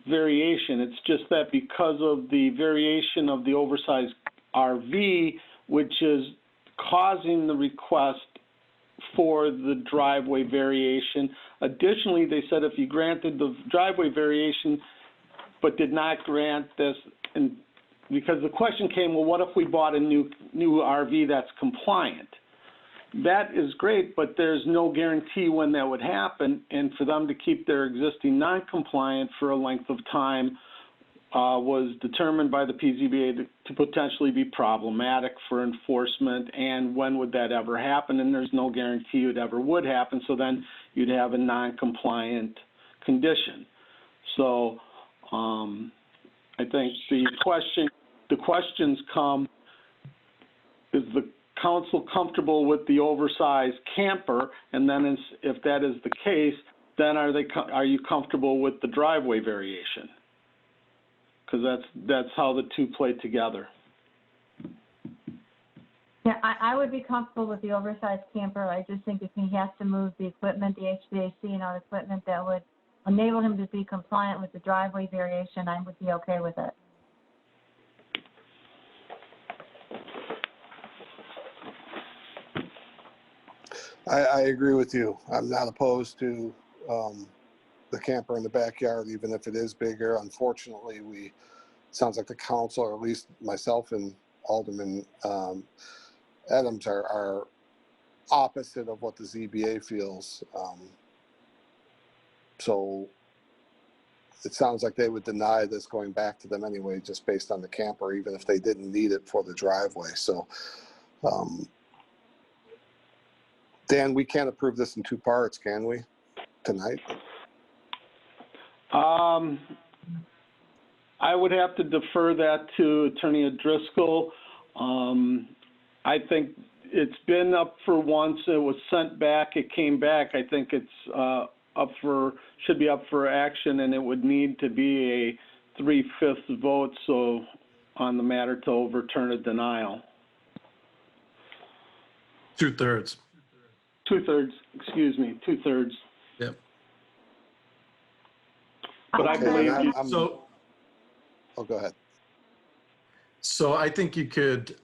variation. It's just that because of the variation of the oversized RV, which is causing the request for the driveway variation. Additionally, they said if you granted the driveway variation but did not grant this because the question came, well, what if we bought a new RV that's compliant? That is great, but there's no guarantee when that would happen, and for them to keep their existing non-compliant for a length of time was determined by the PZBA to potentially be problematic for enforcement, and when would that ever happen? And there's no guarantee it ever would happen, so then you'd have a non-compliant condition. So I think the questions come, is the council comfortable with the oversized camper? And then if that is the case, then are you comfortable with the driveway variation? Because that's how the two play together. Yeah, I would be comfortable with the oversized camper. I just think if he has to move the equipment, the HVAC and other equipment that would enable him to be compliant with the driveway variation, I would be okay with it. I agree with you. I'm not opposed to the camper in the backyard, even if it is bigger. Unfortunately, sounds like the council, or at least myself and Alderman Adams are opposite of what the ZBA feels. So it sounds like they would deny this going back to them anyway, just based on the camper, even if they didn't need it for the driveway. So, Dan, we can't approve this in two parts, can we, tonight? I would have to defer that to Attorney O'Driscoll. I think it's been up for once. It was sent back. It came back. I think it's should be up for action, and it would need to be a 3/5 vote on the matter to overturn a denial. 2/3. 2/3, excuse me, 2/3. Yep. But I believe Oh, go ahead. So I think you could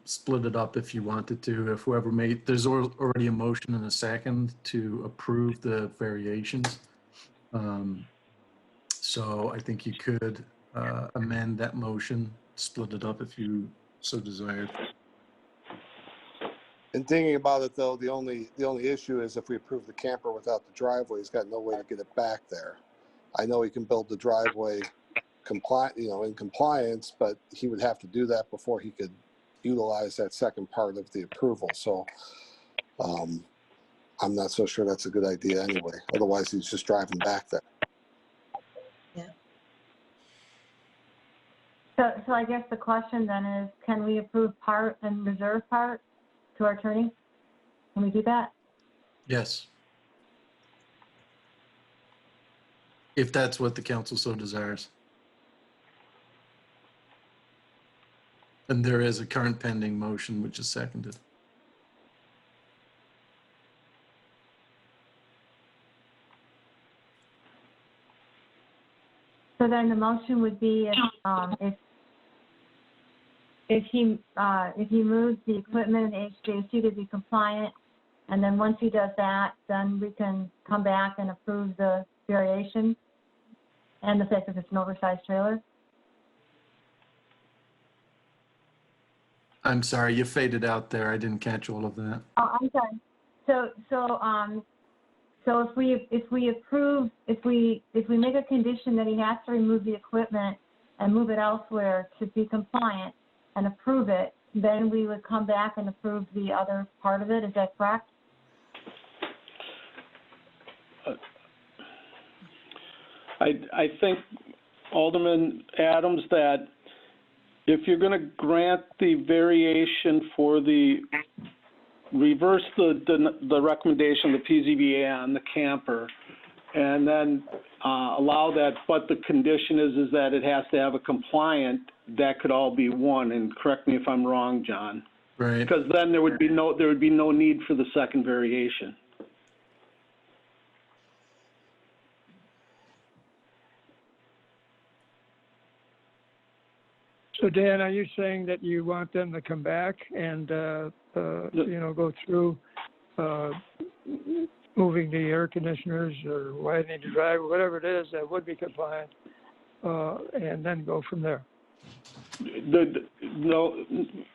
split it up if you wanted to. If whoever there's already a motion and a second to approve the variations. So I think you could amend that motion, split it up if you so desired. And thinking about it, though, the only issue is if we approve the camper without the driveway, he's got no way to get it back there. I know he can build the driveway in compliance, but he would have to do that before he could utilize that second part of the approval. So I'm not so sure that's a good idea anyway. Otherwise, he's just driving back there. Yeah. So I guess the question then is, can we approve part and reserve part to our attorney? Can we do that? Yes. If that's what the council so desires. And there is a current pending motion which is seconded. So then the motion would be if he moves the equipment and HVAC to be compliant, and then once he does that, then we can come back and approve the variation and the fact that it's an oversized trailer. I'm sorry, you faded out there. I didn't catch all of that. Oh, I'm sorry. So if we make a condition that he has to remove the equipment and move it elsewhere to be compliant and approve it, then we would come back and approve the other part of it. Is that correct? I think, Alderman Adams, that if you're going to grant the variation for reverse the recommendation of the PZBA on the camper, and then allow that, but the condition is that it has to have a compliant, that could all be one. And correct me if I'm wrong, John. Right. Because then there would be no need for the second variation. So Dan, are you saying that you want them to come back and, go through moving the air conditioners or widening the driveway, whatever it is that would be compliant, and then go from there? No,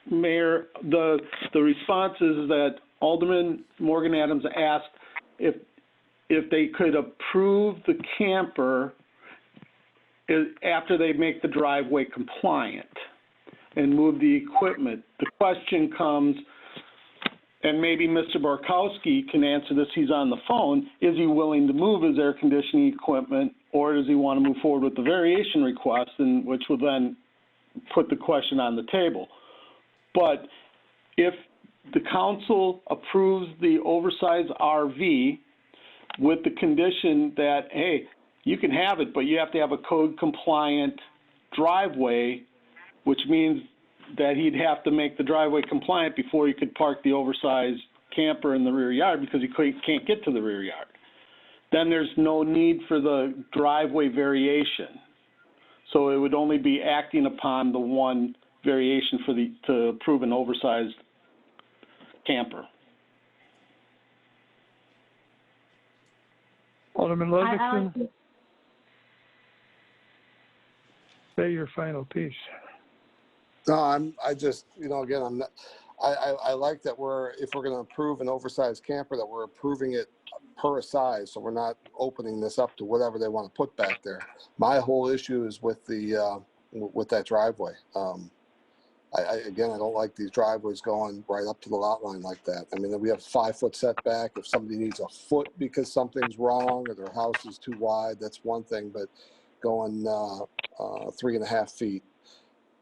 Mayor, the response is that Alderman Morgan Adams asked if they could approve the camper after they make the driveway compliant and move the equipment. The question comes, and maybe Mr. Borkowski can answer this, he's on the phone, is he willing to move his air conditioning equipment, or does he want to move forward with the variation request, and which will then put the question on the table. But if the council approves the oversized RV with the condition that, hey, you can have it, but you have to have a code compliant driveway, which means that he'd have to make the driveway compliant before he could park the oversized camper in the rear yard because he can't get to the rear yard. Then there's no need for the driveway variation. So it would only be acting upon the one variation to approve an oversized camper. Alderman Ludwigson, say your final piece. No, I just, again, I'm not, I like that if we're going to approve an oversized camper, that we're approving it per size, so we're not opening this up to whatever they want to put back there. My whole issue is with with that driveway. Again, I don't like these driveways going right up to the lot line like that. I mean, we have 5-foot setback. If somebody needs a foot because something's wrong or their house is too wide, that's one thing, but going 3.5 feet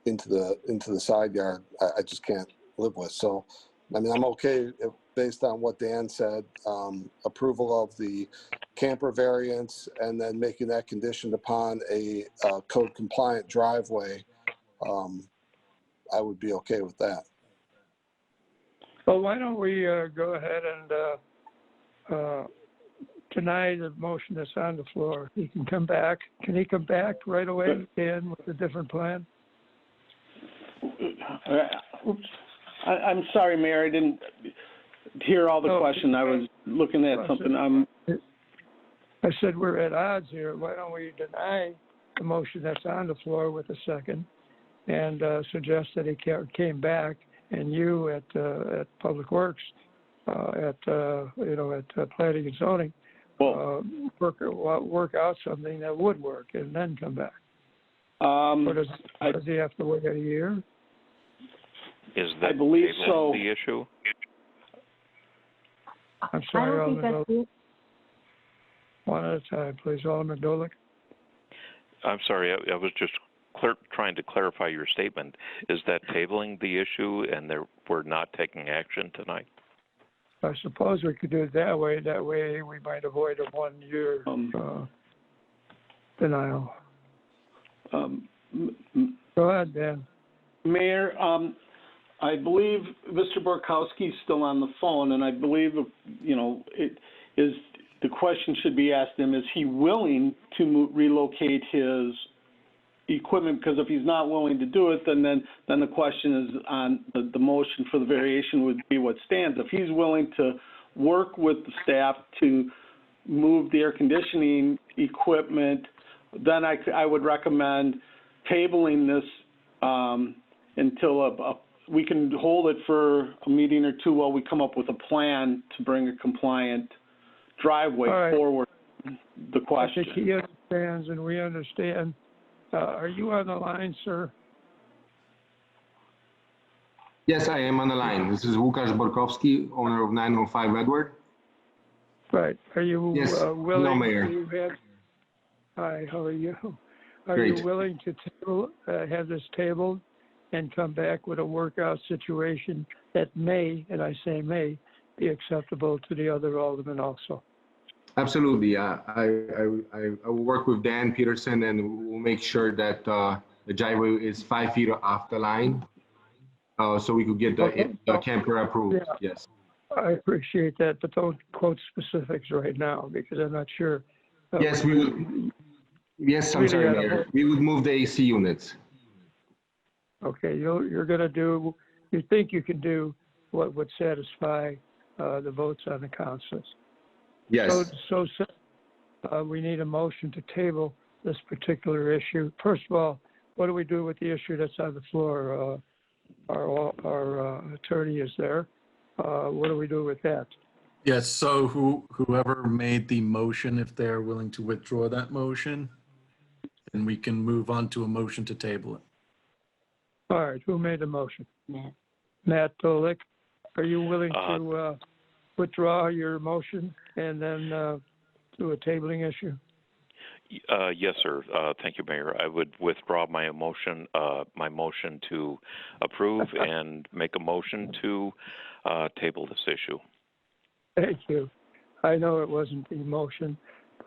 into the side yard, I just can't live with. So, I mean, I'm okay based on what Dan said, approval of the camper variance and then making that conditioned upon a code compliant driveway. I would be okay with that. Well, why don't we go ahead and deny the motion that's on the floor? He can come back. Can he come back right away, Dan, with a different plan? Oops. I'm sorry, Mayor. I didn't hear all the question. I was looking at something. I said we're at odds here. Why don't we deny the motion that's on the floor with a second and suggest that he came back and you at Public Works, at Planning and Zoning, work out something that would work and then come back. Or does he have to wait a year? Is that I believe so. The issue? I'm sorry, Alderman Dolik. One at a time, please. Alderman Dolik. I'm sorry, I was just trying to clarify your statement. Is that tabling the issue and we're not taking action tonight? I suppose we could do it that way. That way we might avoid a 1-year denial. Go ahead, Dan. Mayor, I believe Mr. Borkowski is still on the phone, and I believe, the question should be asked him, is he willing to relocate his equipment? Because if he's not willing to do it, then the question is on the motion for the variation would be what stands. If he's willing to work with the staff to move the air conditioning equipment, then I would recommend tabling this until we can hold it for a meeting or two while we come up with a plan to bring a compliant driveway forward. The question. I think he understands and we understand. Are you on the line, sir? Yes, I am on the line. This is Łukasz Borkowski, owner of 905 Edward. Right. Are you willing Hello, Mayor. to have... Hi, how are you? Are Great. you willing to have this tabled and come back with a workout situation that may, and I say may, be acceptable to the other aldermen also? Absolutely. I will work with Dan Peterson and we'll make sure that the driveway is 5 feet off the line so we could get the camper approved. Yeah. Yes. I appreciate that, but don't quote specifics right now because I'm not sure. Yes, we would. Yes, I'm sorry, Mayor. We would move the AC units. Okay, you're going to do, you think you can do what would satisfy the votes on the councils. Yes. So we need a motion to table this particular issue. First of all, what do we do with the issue that's on the floor? Our attorney is there. What do we do with that? Yes, so whoever made the motion, if they're willing to withdraw that motion, then we can move on to a motion to table it. All right, who made the motion? Matt. Matt Dolick. Are you willing to withdraw your motion and then do a tabling issue? Yes, sir. Thank you, Mayor. I would withdraw my motion to approve and make a motion to table this issue. Thank you. I know it wasn't the motion,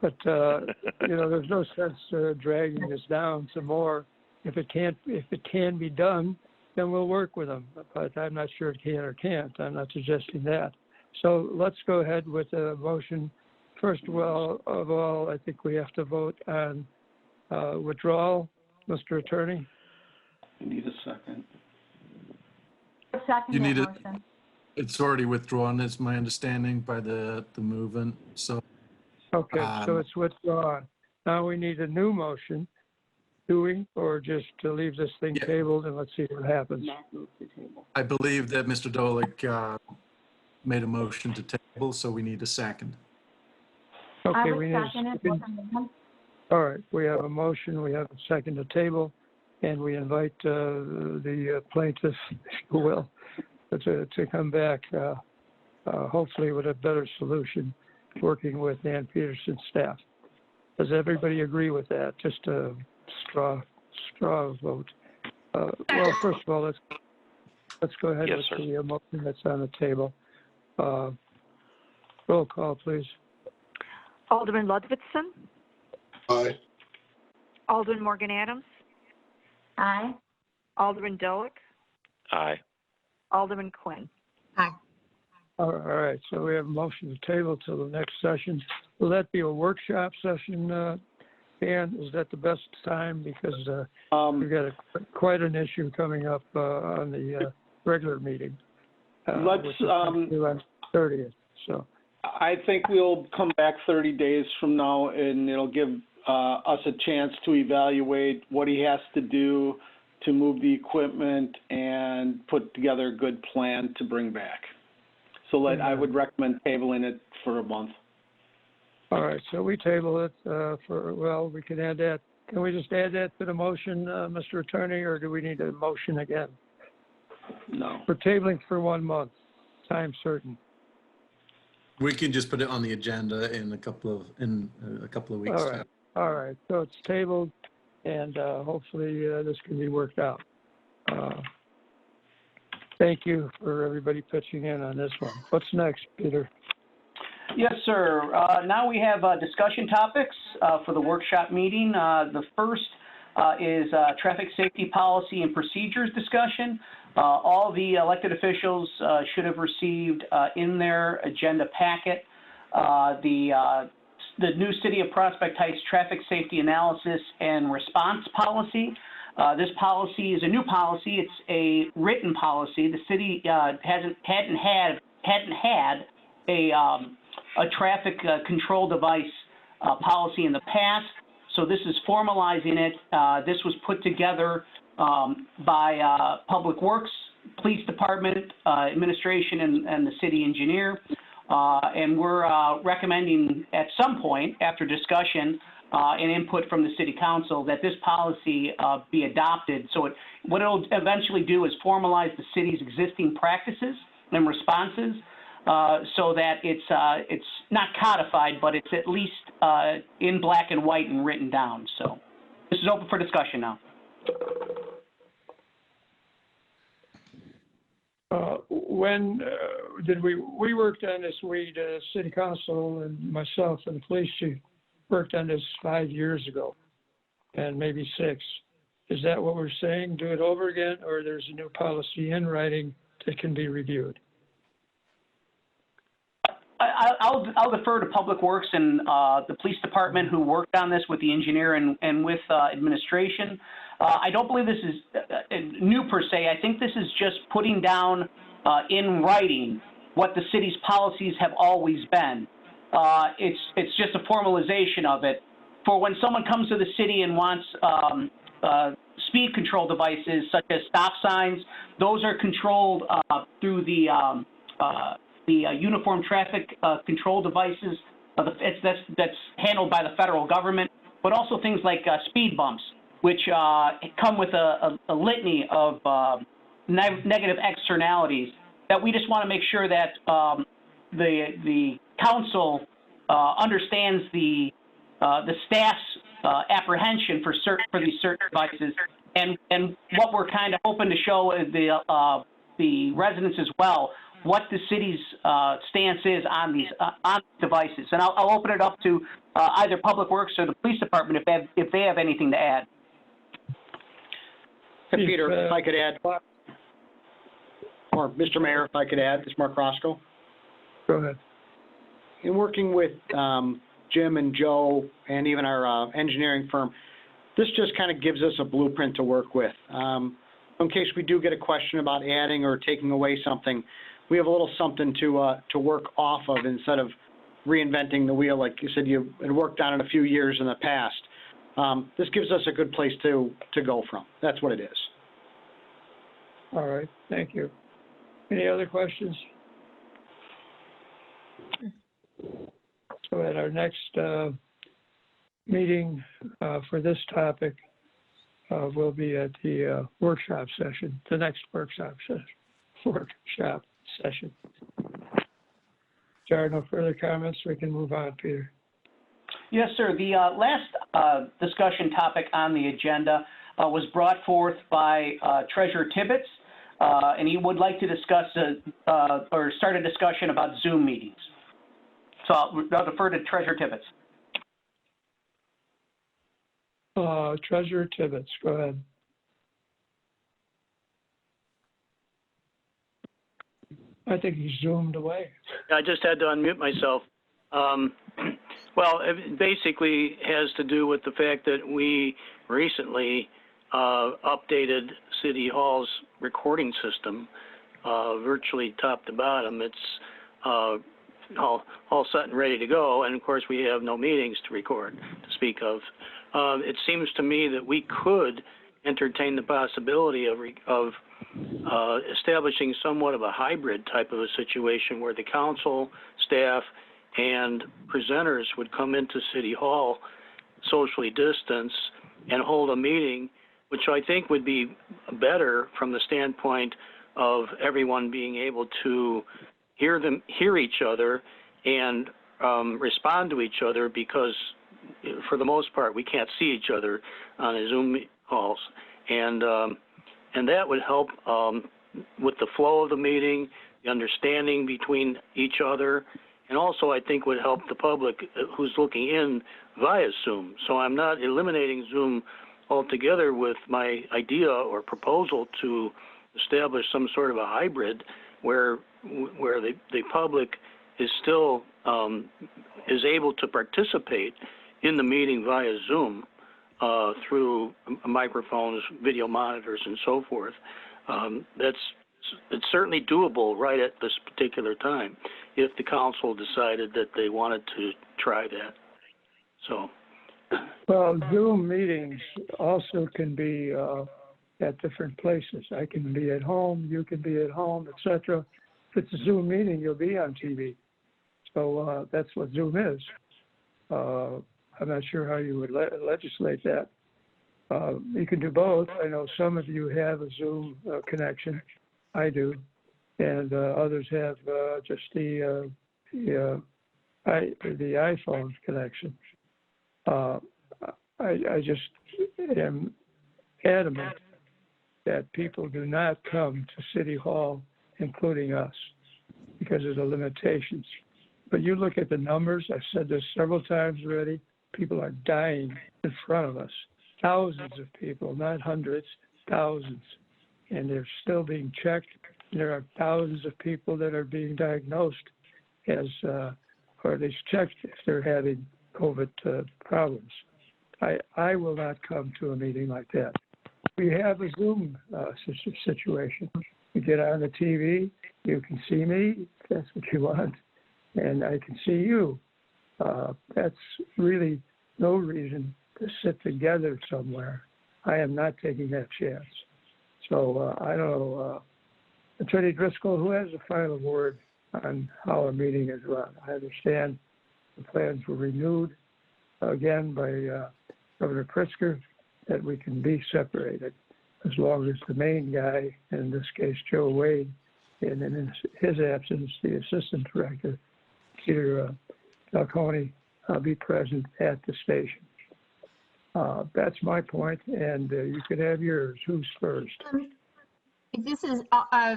but there's no sense dragging this down some more. If it can be done, then we'll work with them. But I'm not sure it can or can't. I'm not suggesting that. So let's go ahead with a motion. First of all, I think we have to vote on withdrawal. Mr. Attorney? You need a second. Second You need it. motion. It's already withdrawn, is my understanding, by the movant, so. Okay, so it's withdrawn. Now we need a new motion, do we? Or just to leave this thing tabled and let's see what happens? Matt moved the table. I believe that Mr. Dolick made a motion to table, so we need a second. Okay, I we would need a second it. second. All right, we have a motion, we have a second to table, and we invite the plaintiff, if you will, to come back, hopefully with a better solution, working with Dan Peterson's staff. Does everybody agree with that? Just a straw vote. Well, first of all, let's go ahead with the motion that's on the table. Roll call, please. Alderman Ludvigson. Aye. Alderman Morgan Adams. Aye. Alderman Dolick. Aye. Alderman Quinn. Aye. All right, so we have a motion to table till the next session. Will that be a workshop session, Dan? Is that the best time? Because we've got quite an issue coming up on the regular meeting. Let's, which is on 30th, so. I think we'll come back 30 days from now, and it'll give us a chance to evaluate what he has to do to move the equipment and put together a good plan to bring back. So I would recommend tabling it for a month. All right, so we table it we can add that. Can we just add that to the motion, Mr. Attorney, or do we need a motion again? No. For tabling for 1 month, time certain. We can just put it on the agenda in a couple of weeks. All right. So it's tabled, and hopefully this can be worked out. Thank you for everybody pitching in on this one. What's next, Peter? Yes, sir. Now we have discussion topics for the workshop meeting. The first is traffic safety policy and procedures discussion. All the elected officials should have received in their agenda packet the new City of Prospect Heights traffic safety analysis and response policy. This policy is a new policy. It's a written policy. The city hadn't had a traffic control device policy in the past, so this is formalizing it. This was put together by Public Works, Police Department, Administration, and the city engineer. And we're recommending at some point after discussion and input from the City Council that this policy be adopted. So what it'll eventually do is formalize the city's existing practices and responses so that it's not codified, but it's at least in black and white and written down. So this is open for discussion now. When did we worked on this, the City Council and myself and the police chief worked on this 5 years ago, and maybe 6. Is that what we're saying? Do it over again, or there's a new policy in writing that can be reviewed? I'll defer to Public Works and the Police Department who worked on this with the engineer and with administration. I don't believe this is new per se. I think this is just putting down in writing what the city's policies have always been. It's just a formalization of it. For when someone comes to the city and wants speed control devices such as stop signs. Those are controlled through the uniform traffic control devices. That's handled by the federal government, but also things like speed bumps, which come with a litany of negative externalities that we just want to make sure that the council understands the staff's apprehension for these certain devices, and what we're kind of hoping to show the residents as well, what the city's stance is on these devices. And I'll open it up to either Public Works or the Police Department if they have anything to add. Hey, Peter, if I could add, or Mr. Mayor, if I could add, this is Mark Roscoe. Go ahead. In working with Jim and Joe and even our engineering firm, this just kind of gives us a blueprint to work with. In case we do get a question about adding or taking away something, we have a little something to work off of instead of reinventing the wheel. Like you said, you had worked on it a few years in the past. This gives us a good place to go from. That's what it is. All right, thank you. Any other questions? So at our next meeting for this topic, we'll be at the workshop session, the next workshop session. There are no further comments. We can move on, Peter. Yes, sir. The last discussion topic on the agenda was brought forth by Treasurer Tibbetts, and he would like to discuss or start a discussion about Zoom meetings. So I'll defer to Treasurer Tibbetts. Treasurer Tibbetts, go ahead. I think he's zoomed away. I just had to unmute myself. Well, it basically has to do with the fact that we recently updated City Hall's recording system, virtually top to bottom. It's all set and ready to go, and of course we have no meetings to record to speak of. It seems to me that we could entertain the possibility of establishing somewhat of a hybrid type of a situation where the council, staff, and presenters would come into City Hall socially distanced and hold a meeting, which I think would be better from the standpoint of everyone being able to hear each other and respond to each other, because for the most part we can't see each other on the Zoom calls, and that would help with the flow of the meeting, the understanding between each other, and also I think would help the public who's looking in via Zoom. So I'm not eliminating Zoom altogether with my idea or proposal to establish some sort of a hybrid where the public is still is able to participate in the meeting via Zoom through microphones, video monitors, and so forth. It's certainly doable right at this particular time if the council decided that they wanted to try that. So. Well, Zoom meetings also can be at different places. I can be at home, you can be at home, etc. If it's a Zoom meeting, you'll be on TV. So that's what Zoom is. I'm not sure how you would legislate that. You can do both. I know some of you have a Zoom connection. I do, and others have just the iPhone connection. I just am adamant that people do not come to City Hall, including us, because of the limitations. But you look at the numbers, I've said this several times already, people are dying in front of us. Thousands of people, not hundreds, thousands. And they're still being checked. There are thousands of people that are being diagnosed as, or at least checked if they're having COVID problems. I will not come to a meeting like that. We have a Zoom situation. You get on the TV, you can see me, if that's what you want, and I can see you. That's really no reason to sit together somewhere I am not taking that chance. So I don't know, Attorney Driscoll, who has the final word on how a meeting is run? I understand the plans were renewed again by Governor Pritzker that we can be separated as long as the main guy, in this case Joe Wade, and in his absence, the Assistant Director, Peter Falcone, be present at the station. That's my point, and you can have yours. Who's first? This is,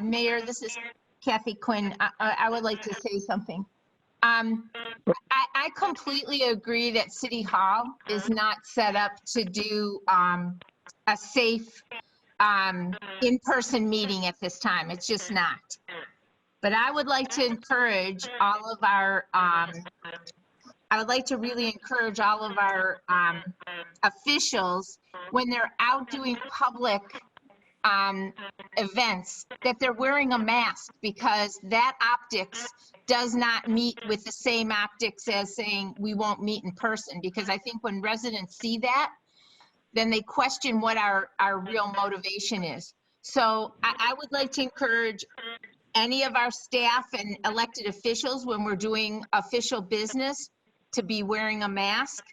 Mayor, this is Kathy Quinn. I would like to say something. I completely agree that City Hall is not set up to do a safe in-person meeting at this time. It's just not. But I would like to encourage all of our, I would like to really encourage all of our officials, when they're out doing public events, that they're wearing a mask, because that optics does not meet with the same optics as saying we won't meet in person. Because I think when residents see that, then they question what our real motivation is. So I would like to encourage any of our staff and elected officials, when we're doing official business, to be wearing a mask.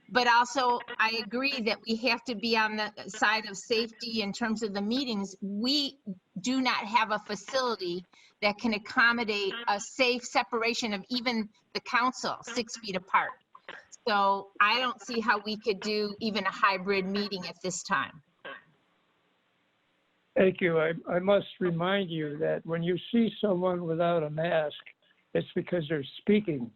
But also, I agree that we have to be on the side of safety in terms of the meetings. We do not have a facility that can accommodate a safe separation of even the council 6 feet apart. So I don't see how we could do even a hybrid meeting at this time. Thank you. I must remind you that when you see someone without a mask, it's because they're speaking,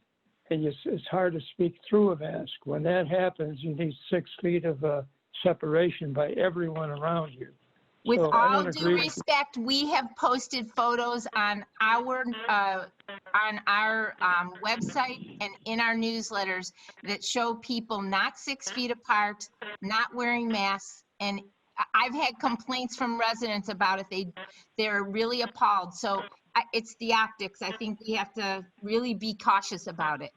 and it's hard to speak through a mask. When that happens, you need 6 feet of separation by everyone around you. With So all due respect, we have posted photos on our website and in our newsletters that show people not 6 feet apart, not wearing masks, and I've had complaints from residents about it. They're really appalled. So it's the optics. I think we have to really be cautious about it.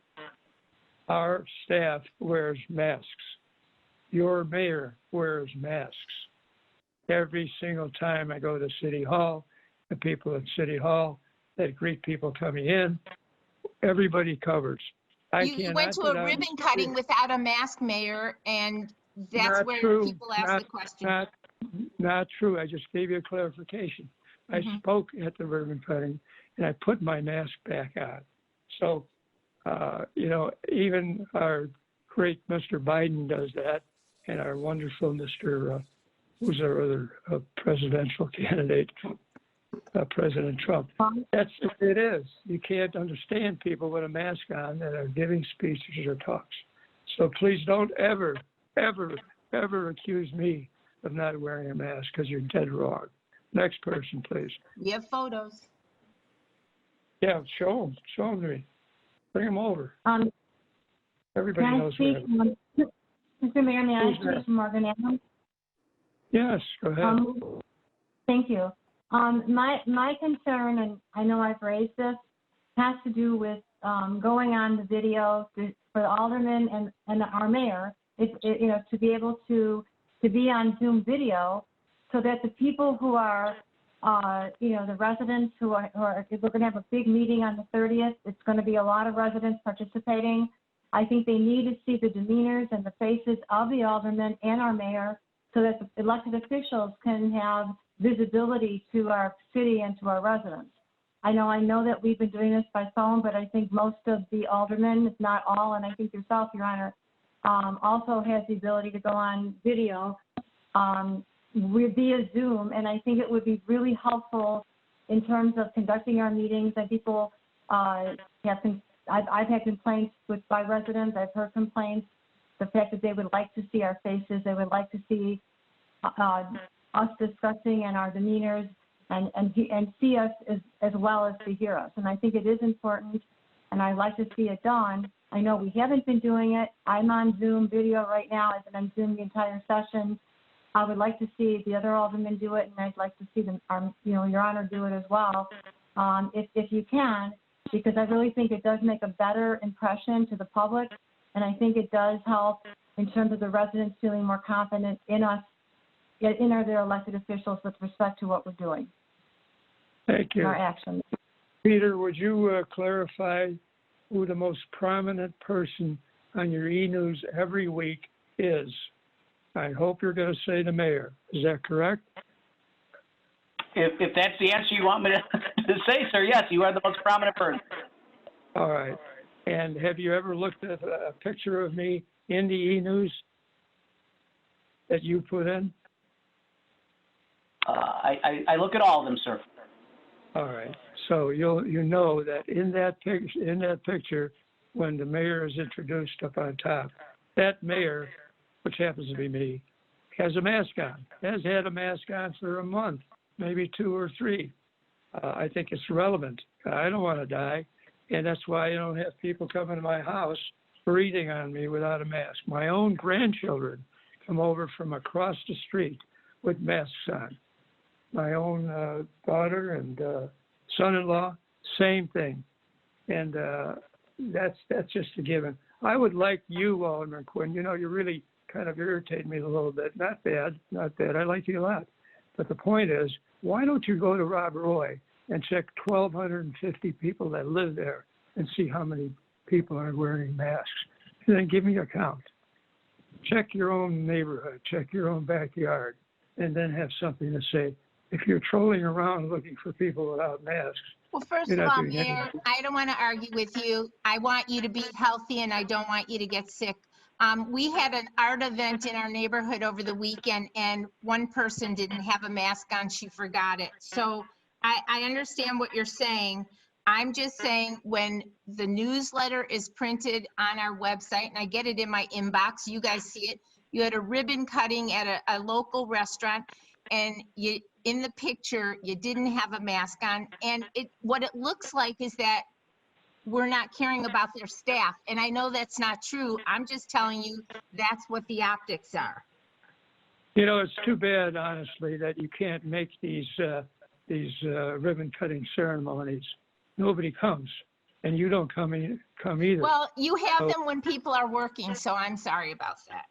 Our staff wears masks. Your mayor wears masks. Every single time I go to City Hall, the people at City Hall that greet people coming in, everybody covers. You went to a ribbon cutting without a mask, Mayor, and that's Not where true. people ask the question. Not true. I just gave you a clarification. I spoke at the ribbon cutting, and I put my mask back on. So, even our great Mr. Biden does that, and our wonderful Mr. Who's our other presidential candidate, President Trump. That's what it is. You can't understand people with a mask on that are giving speeches or talks. So please don't ever accuse me of not wearing a mask, because you're dead wrong. Next person, please. We have photos. Yeah, show them to me. Bring them over. Everybody knows where Mr. Mayor, may I speak to Morgan Adams? Yes, go ahead. Thank you. My concern, and I know I've raised this, has to do with going on the video for the alderman and our mayor, to be able to be on Zoom video, so that the people who are, the residents who are, we're going to have a big meeting on the 30th. It's going to be a lot of residents participating. I think they need to see the demeanors and the faces of the alderman and our mayor, so that the elected officials can have visibility to our city and to our residents. I know that we've been doing this by phone, but I think most of the aldermen, if not all, and I think yourself, Your Honor, also has the ability to go on video via Zoom, and I think it would be really helpful in terms of conducting our meetings. And people I've had complaints by residents. I've heard complaints. The fact that they would like to see our faces, they would like to see us discussing and our demeanors, and see us as well as to hear us. And I think it is important, and I'd like to see it done. I know we haven't been doing it. I'm on Zoom video right now. I've been on Zoom the entire session. I would like to see the other aldermen do it, and I'd like to see Your Honor do it as well, if you can, because I really think it does make a better impression to the public, and I think it does help in terms of the residents feeling more confident in us in their elected officials with respect to what we're doing, Thank you. our actions. Peter, would you clarify who the most prominent person on your e-news every week is? I hope you're going to say the mayor. Is that correct? If that's the answer you want me to say, sir, yes, you are the most prominent person. All right. And have you ever looked at a picture of me in the e-news that you put in? I look at all of them, sir. All right. So you know that in that picture, when the mayor is introduced up on top, that mayor, which happens to be me, has a mask on. Has had a mask on for a month, maybe 2 or 3. I think it's relevant. I don't want to die, and that's why I don't have people coming to my house breathing on me without a mask. My own grandchildren come over from across the street with masks on. My own daughter and son-in-law, same thing. And that's just a given. I would like you, Alderman Quinn, you know, you really kind of irritate me a little bit. Not bad, not bad. I like you a lot. But the point is, why don't you go to Rob Roy and check 1,250 people that live there and see how many people are wearing masks? And then give me a count. Check your own neighborhood, check your own backyard, and then have something to say. If you're trolling around looking for people without masks, Well, first you're of not all, doing Mayor, anything. I don't want to argue with you. I want you to be healthy and I don't want you to get sick. We had an art event in our neighborhood over the weekend and one person didn't have a mask on. She forgot it. So I understand what you're saying. I'm just saying when the newsletter is printed on our website and I get it in my inbox, you guys see it. You had a ribbon cutting at a local restaurant and you, in the picture, you didn't have a mask on. And what it looks like is that we're not caring about their staff. And I know that's not true. I'm just telling you that's what the optics are. You know, it's too bad, honestly, that you can't make these ribbon cutting ceremonies. Nobody comes, and you don't come either. Well, you have them when people are working, so I'm sorry about that.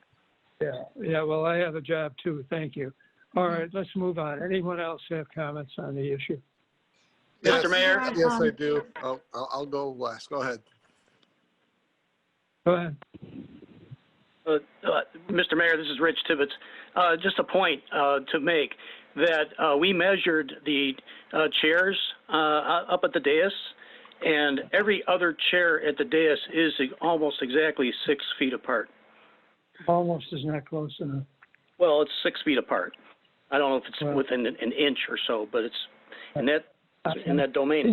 Yeah. Well, I have a job too. Thank you. All right, let's move on. Anyone else have comments on the issue? Yes, Mr. Mayor? Yes, I do. Oh, I'll go last. Go ahead. Go ahead. Mr. Mayor, this is Rich Tibbetts. Just a point to make that we measured the chairs up at the dais, and every other chair at the dais is almost exactly 6 feet apart. Almost is not close enough. Well, it's 6 feet apart. I don't know if it's within an inch or so, but it's in that domain.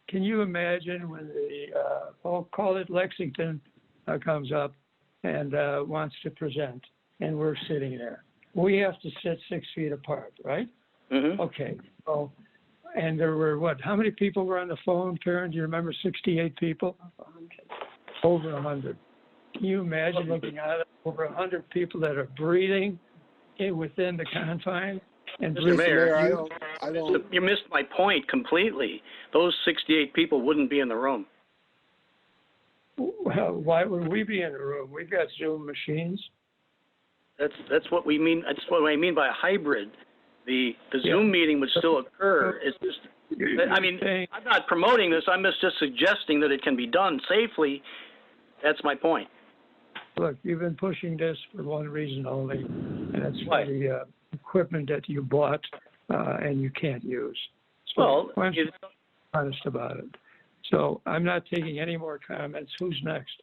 Can you imagine when the, I'll call it Lexington, comes up and wants to present, and we're sitting there. We have to sit 6 feet apart, right? Mm-hmm. Okay. So, and there were how many people were on the phone, Karen? Do you remember 68 people? Over 100. Can you imagine looking at over 100 people that are breathing within the confines? And Mr. Mayor, I don't. You missed my point completely. Those 68 people wouldn't be in the room. Well, why would we be in the room? We've got Zoom machines. That's what we mean. That's what I mean by a hybrid. The Zoom meeting would still occur. It's just, I mean, I'm not promoting this. I'm just suggesting that it can be done safely. That's my point. Look, you've been pushing this for one reason only, and that's for the equipment that you bought and you can't use. So why don't you be honest about it? So I'm not taking any more comments. Who's next?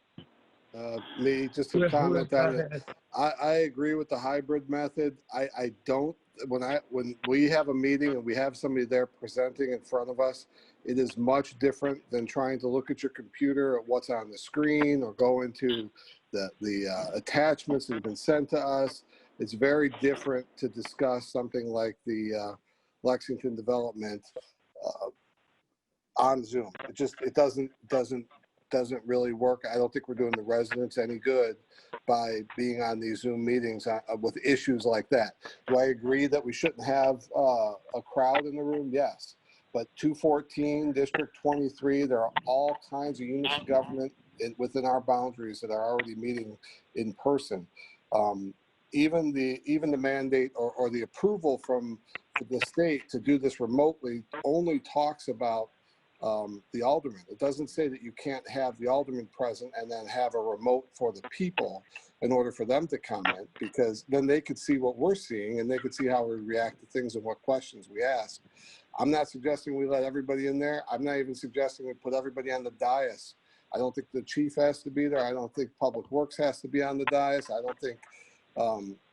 Me, just to comment on it. I agree with the hybrid method. I don't, when we have a meeting and we have somebody there presenting in front of us, it is much different than trying to look at your computer at what's on the screen or go into the attachments that have been sent to us. It's very different to discuss something like the Lexington development on Zoom. It doesn't really work. I don't think we're doing the residents any good by being on these Zoom meetings with issues like that. Do I agree that we shouldn't have a crowd in the room? Yes. But 214, District 23, there are all kinds of units of government within our boundaries that are already meeting in person. even the mandate or the approval from the state to do this remotely only talks about the alderman. It doesn't say that you can't have the alderman present and then have a remote for the people in order for them to comment, because then they could see what we're seeing and they could see how we react to things and what questions we ask. I'm not suggesting we let everybody in there. I'm not even suggesting we put everybody on the dais. I don't think the chief has to be there. I don't think Public Works has to be on the dais. I don't think,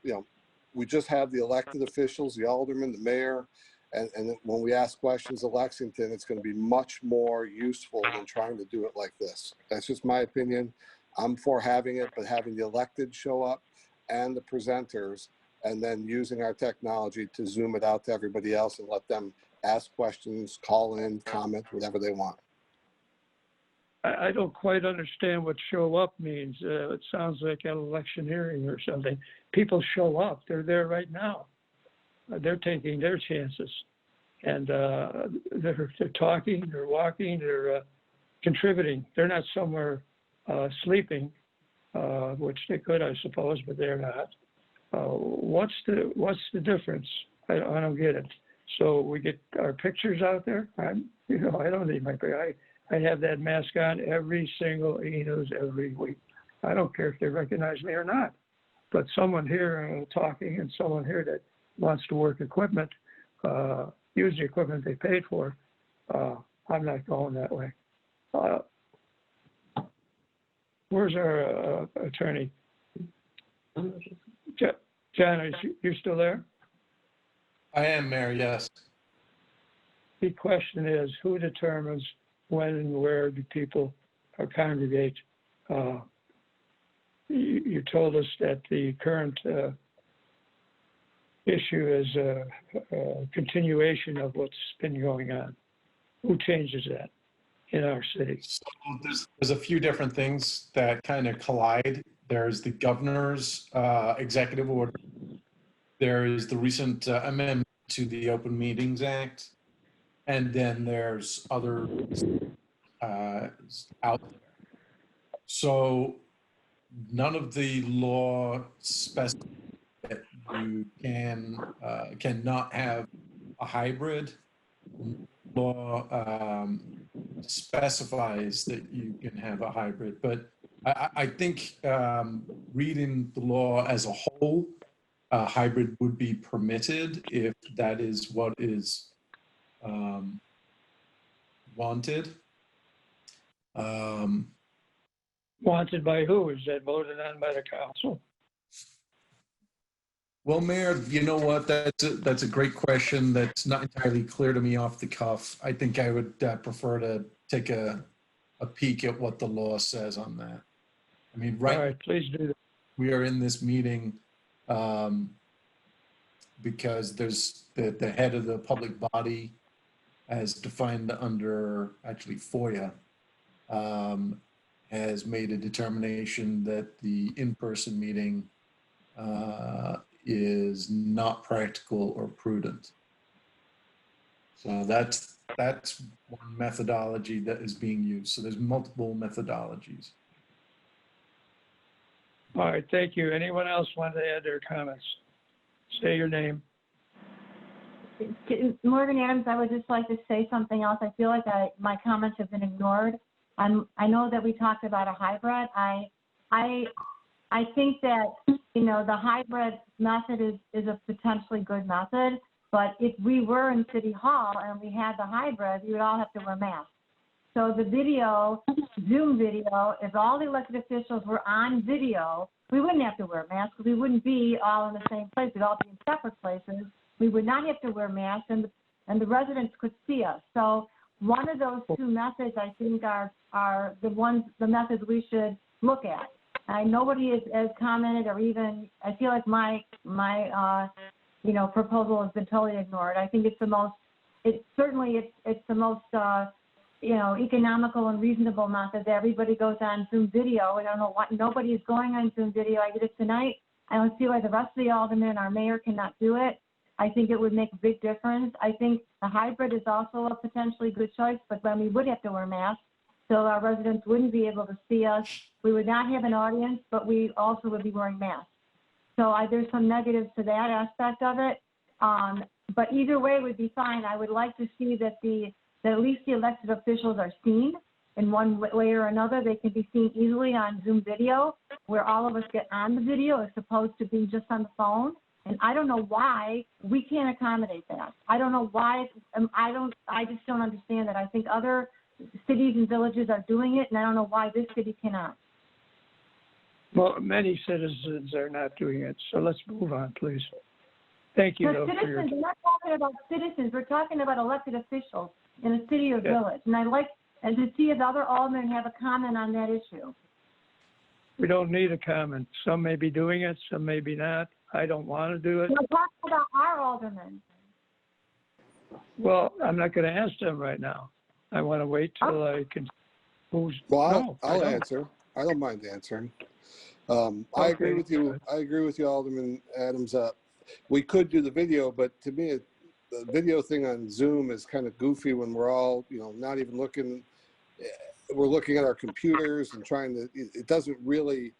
you know, we just have the elected officials, the alderman, the mayor, and when we ask questions of Lexington, it's going to be much more useful than trying to do it like this. That's just my opinion. I'm for having it, but having the elected show up and the presenters, and then using our technology to zoom it out to everybody else and let them ask questions, call in, comment, whatever they want. I don't quite understand what show up means. It sounds like an electioneering or something. People show up. They're there right now. They're taking their chances. And they're talking, they're walking, they're contributing. They're not somewhere sleeping, which they could, I suppose, but they're not. What's the difference? I don't get it. So we get our pictures out there. I don't need my picture. I have that mask on every single E-News every week. I don't care if they recognize me or not. But someone here talking and someone here that wants to work equipment, use the equipment they paid for, I'm not going that way. Where's our attorney? John, are you still there? I am, Mayor, yes. The question is, who determines when and where do people congregate? You told us that the current issue is a continuation of what's been going on. Who changes that in our city? So there's a few different things that kind of collide. There's the governor's executive order. There is the recent amendment to the Open Meetings Act. And then there's other out there. So none of the law specifies that you cannot have a hybrid. Law specifies that you can have a hybrid, but I think reading the law as a whole, hybrid would be permitted if that is what is wanted. Wanted by who? Is that voted on by the council? Well, Mayor, you know what? That's a great question. That's not entirely clear to me off the cuff. I think I would prefer to take a peek at what the law says on that. I mean, right. All right, please do that. We are in this meeting because there's the head of the public body, as defined under actually FOIA, has made a determination that the in-person meeting is not practical or prudent. So that's one methodology that is being used. So there's multiple methodologies. All right, thank you. Anyone else want to add their comments? Say your name. Morgan Adams, I would just like to say something else. I feel like my comments have been ignored. I know that we talked about a hybrid. I think that, the hybrid method is a potentially good method, but if we were in City Hall and we had the hybrid, we would all have to wear masks. So the video, Zoom video, if all the elected officials were on video, we wouldn't have to wear masks. We wouldn't be all in the same place. We'd all be in separate places. We would not have to wear masks, and the residents could see us. So one of those two methods, I think, are the methods we should look at. Nobody has commented, or even, I feel like my proposal has been totally ignored. I think it's the most economical and reasonable method that everybody goes on Zoom video. I don't know why nobody is going on Zoom video. I did it tonight. I don't see why the rest of the aldermen, our mayor, cannot do it. I think it would make a big difference. I think the hybrid is also a potentially good choice, but then we would have to wear masks, so our residents wouldn't be able to see us. We would not have an audience, but we also would be wearing masks. So there's some negatives to that aspect of it. But either way would be fine. I would like to see that at least the elected officials are seen in one way or another. They can be seen easily on Zoom video, where all of us get on the video as opposed to being just on the phone. And I don't know why we can't accommodate that. I don't know why. I just don't understand that. I think other cities and villages are doing it, and I don't know why this city cannot. Well, many citizens are not doing it, so let's move on, please. Thank you, though, for your... We're not talking about citizens. We're talking about elected officials in a city or village. And I'd like to see if other aldermen have a comment on that issue. We don't need a comment. Some may be doing it, some may be not. I don't want to do it. We're talking about our aldermen. Well, I'm not going to ask them right now. I want to wait till I can... Well, I'll answer. I don't mind answering. I agree with you. I agree with you, Alderman Adams. We could do the video, but to me, the video thing on Zoom is kind of goofy when we're all, not even looking. We're looking at our computers and trying to. It doesn't really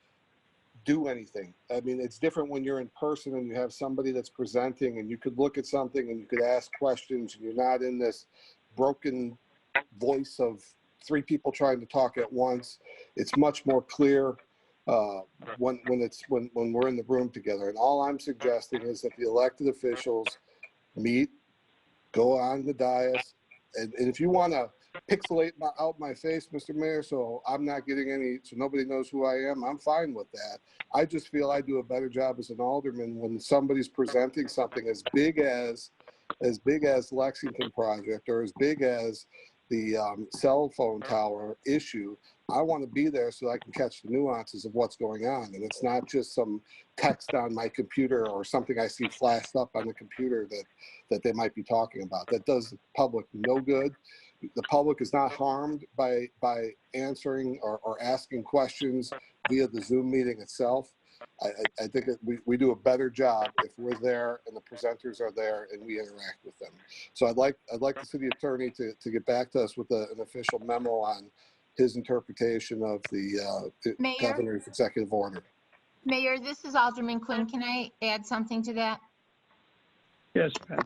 do anything. I mean, it's different when you're in person and you have somebody that's presenting, and you could look at something and you could ask questions, and you're not in this broken voice of three people trying to talk at once. It's much more clear when we're in the room together. And all I'm suggesting is that the elected officials meet, go on the dais, and if you want to pixelate out my face, Mr. Mayor, so I'm not getting so nobody knows who I am, I'm fine with that. I just feel I do a better job as an alderman when somebody's presenting something as big as Lexington project, or as big as the cell phone tower issue. I want to be there so I can catch the nuances of what's going on. And it's not just some text on my computer or something I see flashed up on the computer that they might be talking about. That does the public no good. The public is not harmed by answering or asking questions via the Zoom meeting itself. I think we do a better job if we're there and the presenters are there and we interact with them. So I'd like the city attorney to get back to us with an official memo on his interpretation of the governor's executive order. Mayor, this is Alderman Quinn. Can I add something to that? Yes, ma'am.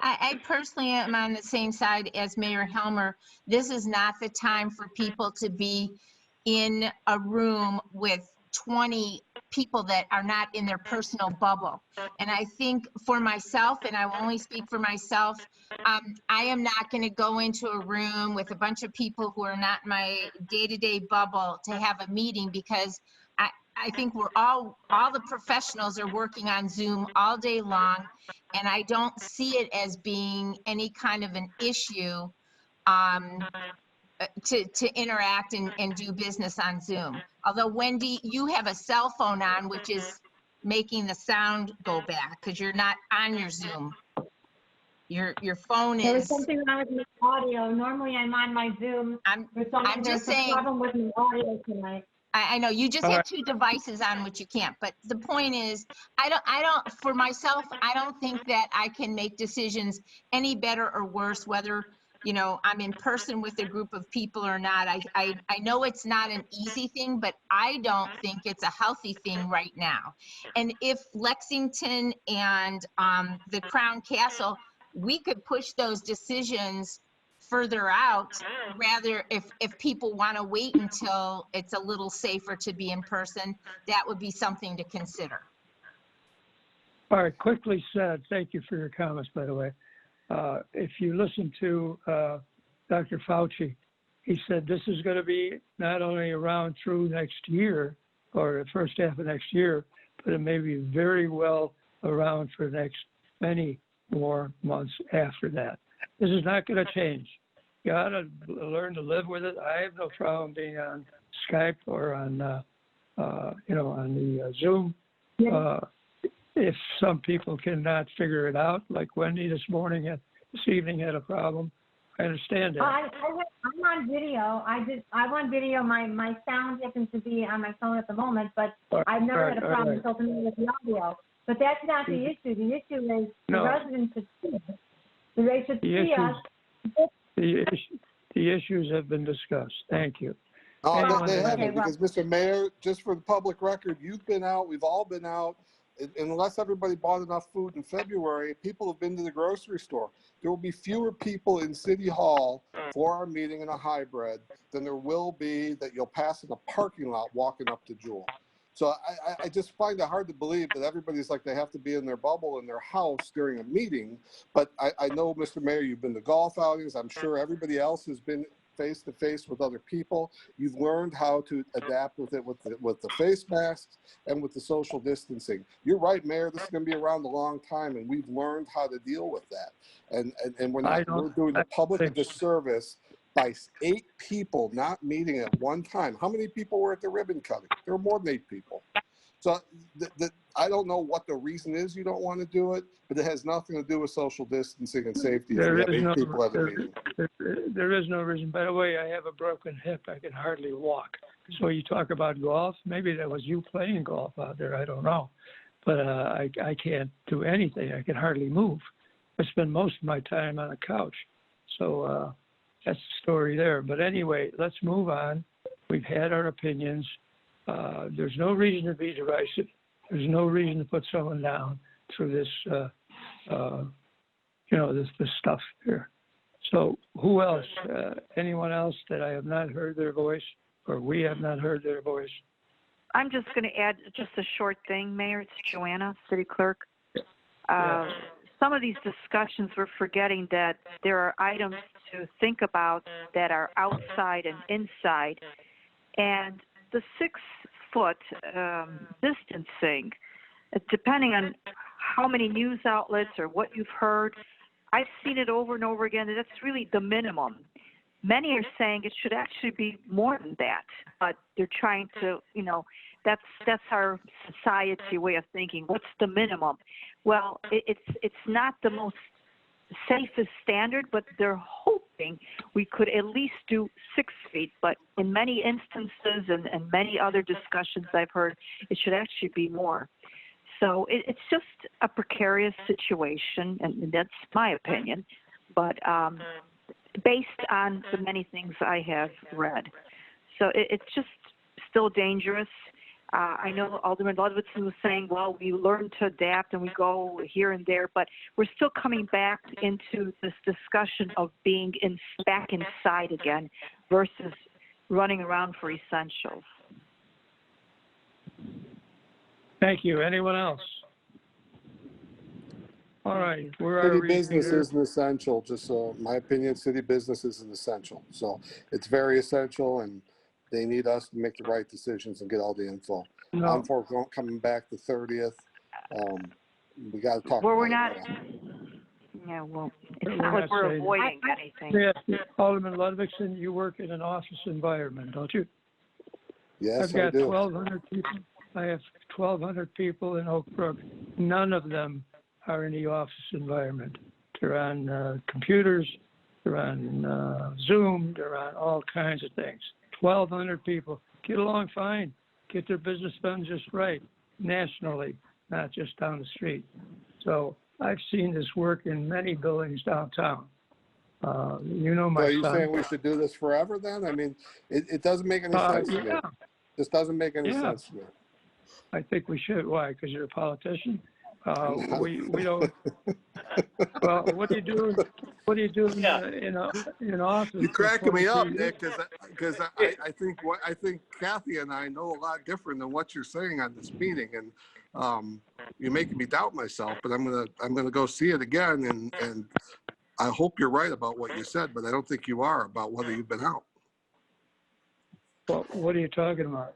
I personally am on the same side as Mayor Helmer. This is not the time for people to be in a room with 20 people that are not in their personal bubble. And I think for myself, and I will only speak for myself, I am not going to go into a room with a bunch of people who are not my day-to-day bubble to have a meeting, because I think we're all the professionals are working on Zoom all day long, and I don't see it as being any kind of an issue to interact and do business on Zoom. Although, Wendy, you have a cell phone on, which is making the sound go back because you're not on your Zoom. Your phone is. There's something wrong with my audio. Normally I'm on my Zoom. I'm just saying. There's a problem with my audio tonight. I know you just have two devices on, which you can't. But the point is, I don't. For myself, I don't think that I can make decisions any better or worse whether I'm in person with a group of people or not. I know it's not an easy thing, but I don't think it's a healthy thing right now. And if Lexington and the Crown Castle, we could push those decisions further out, rather if people want to wait until it's a little safer to be in person, that would be something to consider. All right, quickly said. Thank you for your comments, by the way. If you listen to Dr. Fauci, he said this is going to be not only around through next year or the first half of next year, but it may be very well around for the next many more months after that. This is not going to change. You got to learn to live with it. I have no problem being on Skype or on, on the Zoom. If some people cannot figure it out, like Wendy this evening had a problem, I understand that. I'm on video. I'm on video. My sound happens to be on my phone at the moment, but I've never had a problem ultimately with the audio. But that's not the issue. The issue is the residents should see us. They should see us. The issues have been discussed. Thank you. Oh, they haven't, because Mr. Mayor, just for the public record, you've been out, we've all been out. unless everybody bought enough food in February, people have been to the grocery store. There will be fewer people in City Hall for our meeting in a hybrid than there will be that you'll pass in a parking lot walking up to Jewel. So I just find it hard to believe that everybody's like they have to be in their bubble in their house during a meeting. But I know, Mr. Mayor, you've been to golf outings. I'm sure everybody else has been face-to-face with other people. You've learned how to adapt with it with the face masks and with the social distancing. You're right, Mayor, this is going to be around a long time, and we've learned how to deal with that. And we're doing the public a disservice by 8 people not meeting at one time. How many people were at the ribbon cutting? There were more than 8 people. So I don't know what the reason is you don't want to do it, but it has nothing to do with social distancing and safety. There if we have 8 people at a meeting. There is no reason. By the way, I have a broken hip. I can hardly walk. So you talk about golf. Maybe that was you playing golf out there. I don't know. But I can't do anything. I can hardly move. I spend most of my time on a couch. So that's the story there. But anyway, let's move on. We've had our opinions. There's no reason to be divisive. There's no reason to put someone down through this, this stuff here. So who else? Anyone else that I have not heard their voice or we have not heard their voice? I'm just going to add just a short thing, Mayor. It's Joanna, City Clerk. Some of these discussions, we're forgetting that there are items to think about that are outside and inside. And the 6-foot distancing, depending on how many news outlets or what you've heard, I've seen it over and over again. That's really the minimum. Many are saying it should actually be more than that, but they're trying to, that's our society way of thinking. What's the minimum? Well, it's not the most safest standard, but they're hoping we could at least do 6 feet. But in many instances and many other discussions I've heard, it should actually be more. So it's just a precarious situation, and that's my opinion. But based on the many things I have read. So it's just still dangerous. I know Alderman Ludwigson was saying, well, we learn to adapt and we go here and there, but we're still coming back into this discussion of being back inside again versus running around for essentials. Thank you. Anyone else? All right. Where are we? City business is an essential, just so my opinion, city business is an essential. So it's very essential, and they need us to make the right decisions and get all the info. No. I'm for coming back the 30th. We got to talk. Well, we're about not. it. Yeah, well, it's not like we're avoiding anything. Yeah, Alderman Ludwigson, you work in an office environment, don't you? Yes, I've got I do. 1,200 people. I have 1,200 people in Oak Brook. None of them are in the office environment. They're on computers, they're on Zoom, they're on all kinds of things. 1,200 people get along fine, get their business done just right, nationally, not just down the street. So I've seen this work in many buildings downtown. You know my So are you son. saying we should do this forever then? I mean, it doesn't make any sense to me. This doesn't make any sense to me. I think we should. Why? Because you're a politician? We don't. Well, what do you do? What do you do in office? You're cracking me up, Nick, because I think Kathy and I know a lot different than what you're saying on this meeting, and you're making me doubt myself. But I'm gonna go see it again, and I hope you're right about what you said, but I don't think you are about whether you've been out. Well, what are you talking about?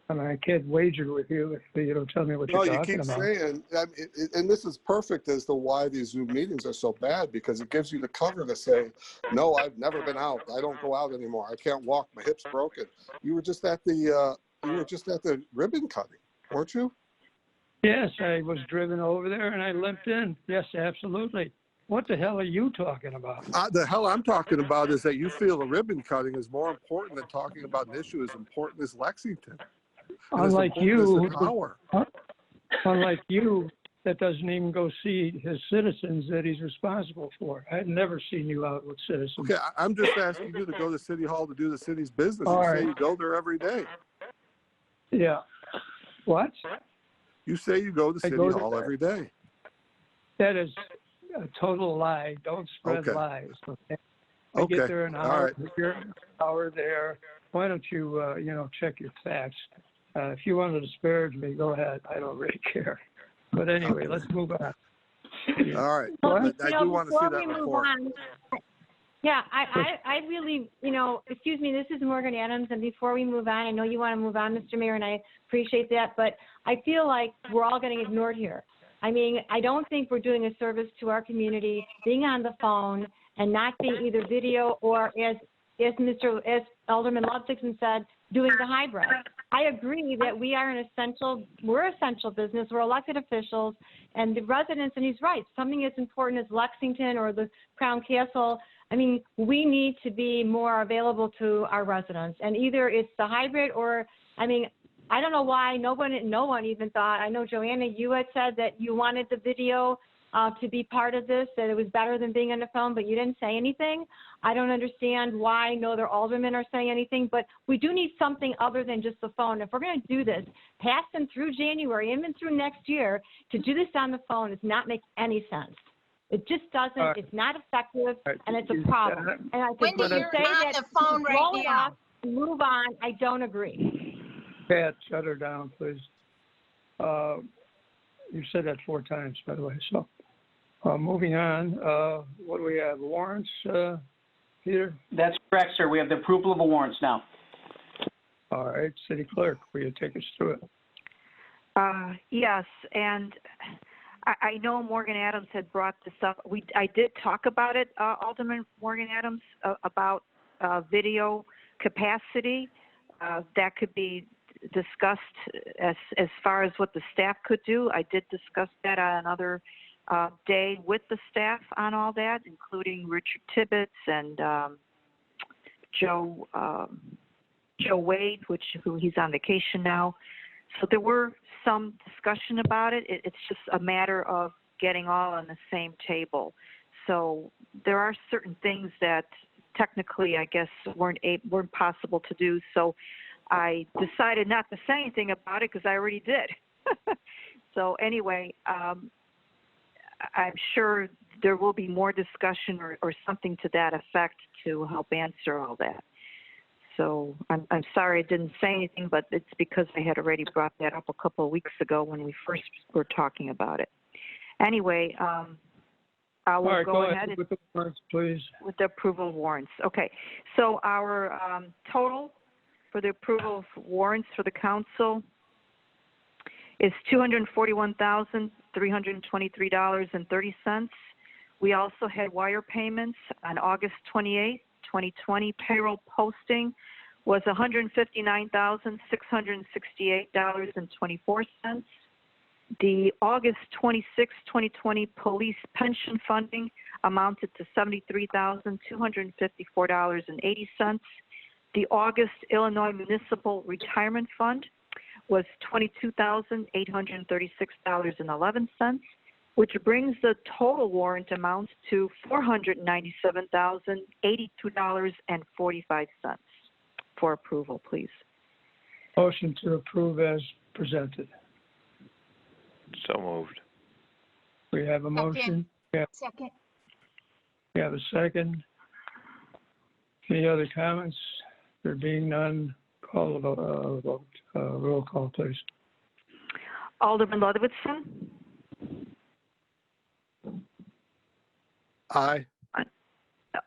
I mean, I can't wager with you if you don't tell me what you're talking about. No, you keep saying, and this is perfect as to why these Zoom meetings are so bad, because it gives you the cover to say, no, I've never been out. I don't go out anymore. I can't walk. My hip's broken. You were just at the ribbon cutting, weren't you? Yes, I was driven over there and I limped in. Yes, absolutely. What the hell are you talking about? The hell I'm talking about is that you feel the ribbon cutting is more important than talking about an issue as important as Lexington. Unlike you, that doesn't even go see his citizens that he's responsible for. I've never seen you out with citizens. Okay, I'm just asking you to go to City Hall to do the city's business. All You right. say you go there every day. Yeah. What? You say you go to I City go to Hall that. every day. That is a total lie. Don't spread Okay. lies. Okay. I Okay. get there an All hour right. here, an hour there. Why don't you, check your facts? If you want to disparage me, go ahead. I don't really care. But anyway, let's move on. All right. What? But I do want to see before that we move report. on, yeah, I really, excuse me, this is Morgan Adams, and before we move on, I know you want to move on, Mr. Mayor, and I appreciate that, but I feel like we're all getting ignored here. I mean, I don't think we're doing a service to our community, being on the phone and not being either video or, as Alderman Ludwigson said, doing the hybrid. I agree that we're essential business, we're elected officials, and the residents, and he's right, something as important as Lexington or the Crown Castle, I mean, we need to be more available to our residents, and either it's the hybrid or, I mean, I don't know why no one even thought, I know Joanna, you had said that you wanted the video to be part of this, that it was better than being on the phone, but you didn't say anything. I don't understand why no other aldermen are saying anything, but we do need something other than just the phone. If we're going to do this, pass them through January, even through next year, to do this on the phone does not make any sense. It just doesn't, it's not effective, and it's a problem. And I think Wendy, you're on the phone right blow it now. off, move on, I don't agree. Pat, shut her down, please. You said that 4 times, by the way. So, moving on, what do we have? Warrants, Peter? That's correct, sir. We have the approval of the warrants now. All right, City Clerk, will you take us through it? Yes, and I know Morgan Adams had brought this up. I did talk about it, Alderman Morgan Adams, about video capacity. That could be discussed as far as what the staff could do. I did discuss that on another day with the staff on all that, including Richard Tibbetts and Joe Wade, who he's on vacation now. So there were some discussion about it. It's just a matter of getting all on the same table. So there are certain things that technically, I guess, weren't possible to do. So I decided not to say anything about it because I already did. So anyway, I'm sure there will be more discussion or something to that effect to help answer all that. So I'm sorry I didn't say anything, but it's because I had already brought that up a couple of weeks ago when we first were talking about it. Anyway, I will go ahead with the warrants, please. With the approval of warrants. Okay, so our total for the approval of warrants for the council is $241,323.30. We also had wire payments on August 28th, 2020. Payroll posting was $159,668.24. The August 26, 2020 police pension funding amounted to $73,254.80. The August Illinois Municipal Retirement Fund was $22,836.11, which brings the total warrant amount to $497,082.45 for approval, please. Motion to approve as presented. So moved. We have a motion. Second. We have a second. Any other comments? There being none, call the vote. Roll call, please. Alderman Ludwigson? Aye.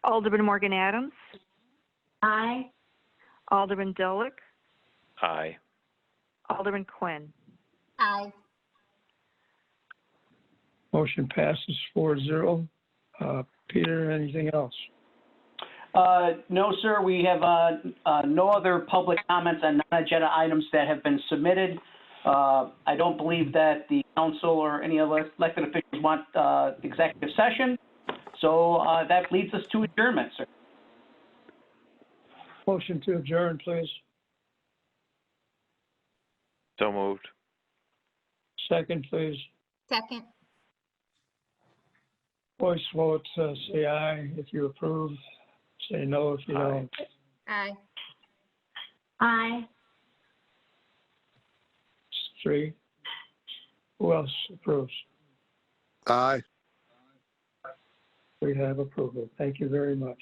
Alderman Morgan Adams? Aye. Alderman Dolick? Aye. Alderman Quinn? Aye. Motion passes 4-0. Peter, anything else? No, sir. We have no other public comments on non-agenda items that have been submitted. I don't believe that the council or any other elected officials want executive session. So that leads us to adjournment, sir. Motion to adjourn, please. So moved. Second, please. Second. Voice vote, say aye if you approve. Say no if you don't. Aye. Aye. 3. Who else approves? Aye. We have approval. Thank you very much.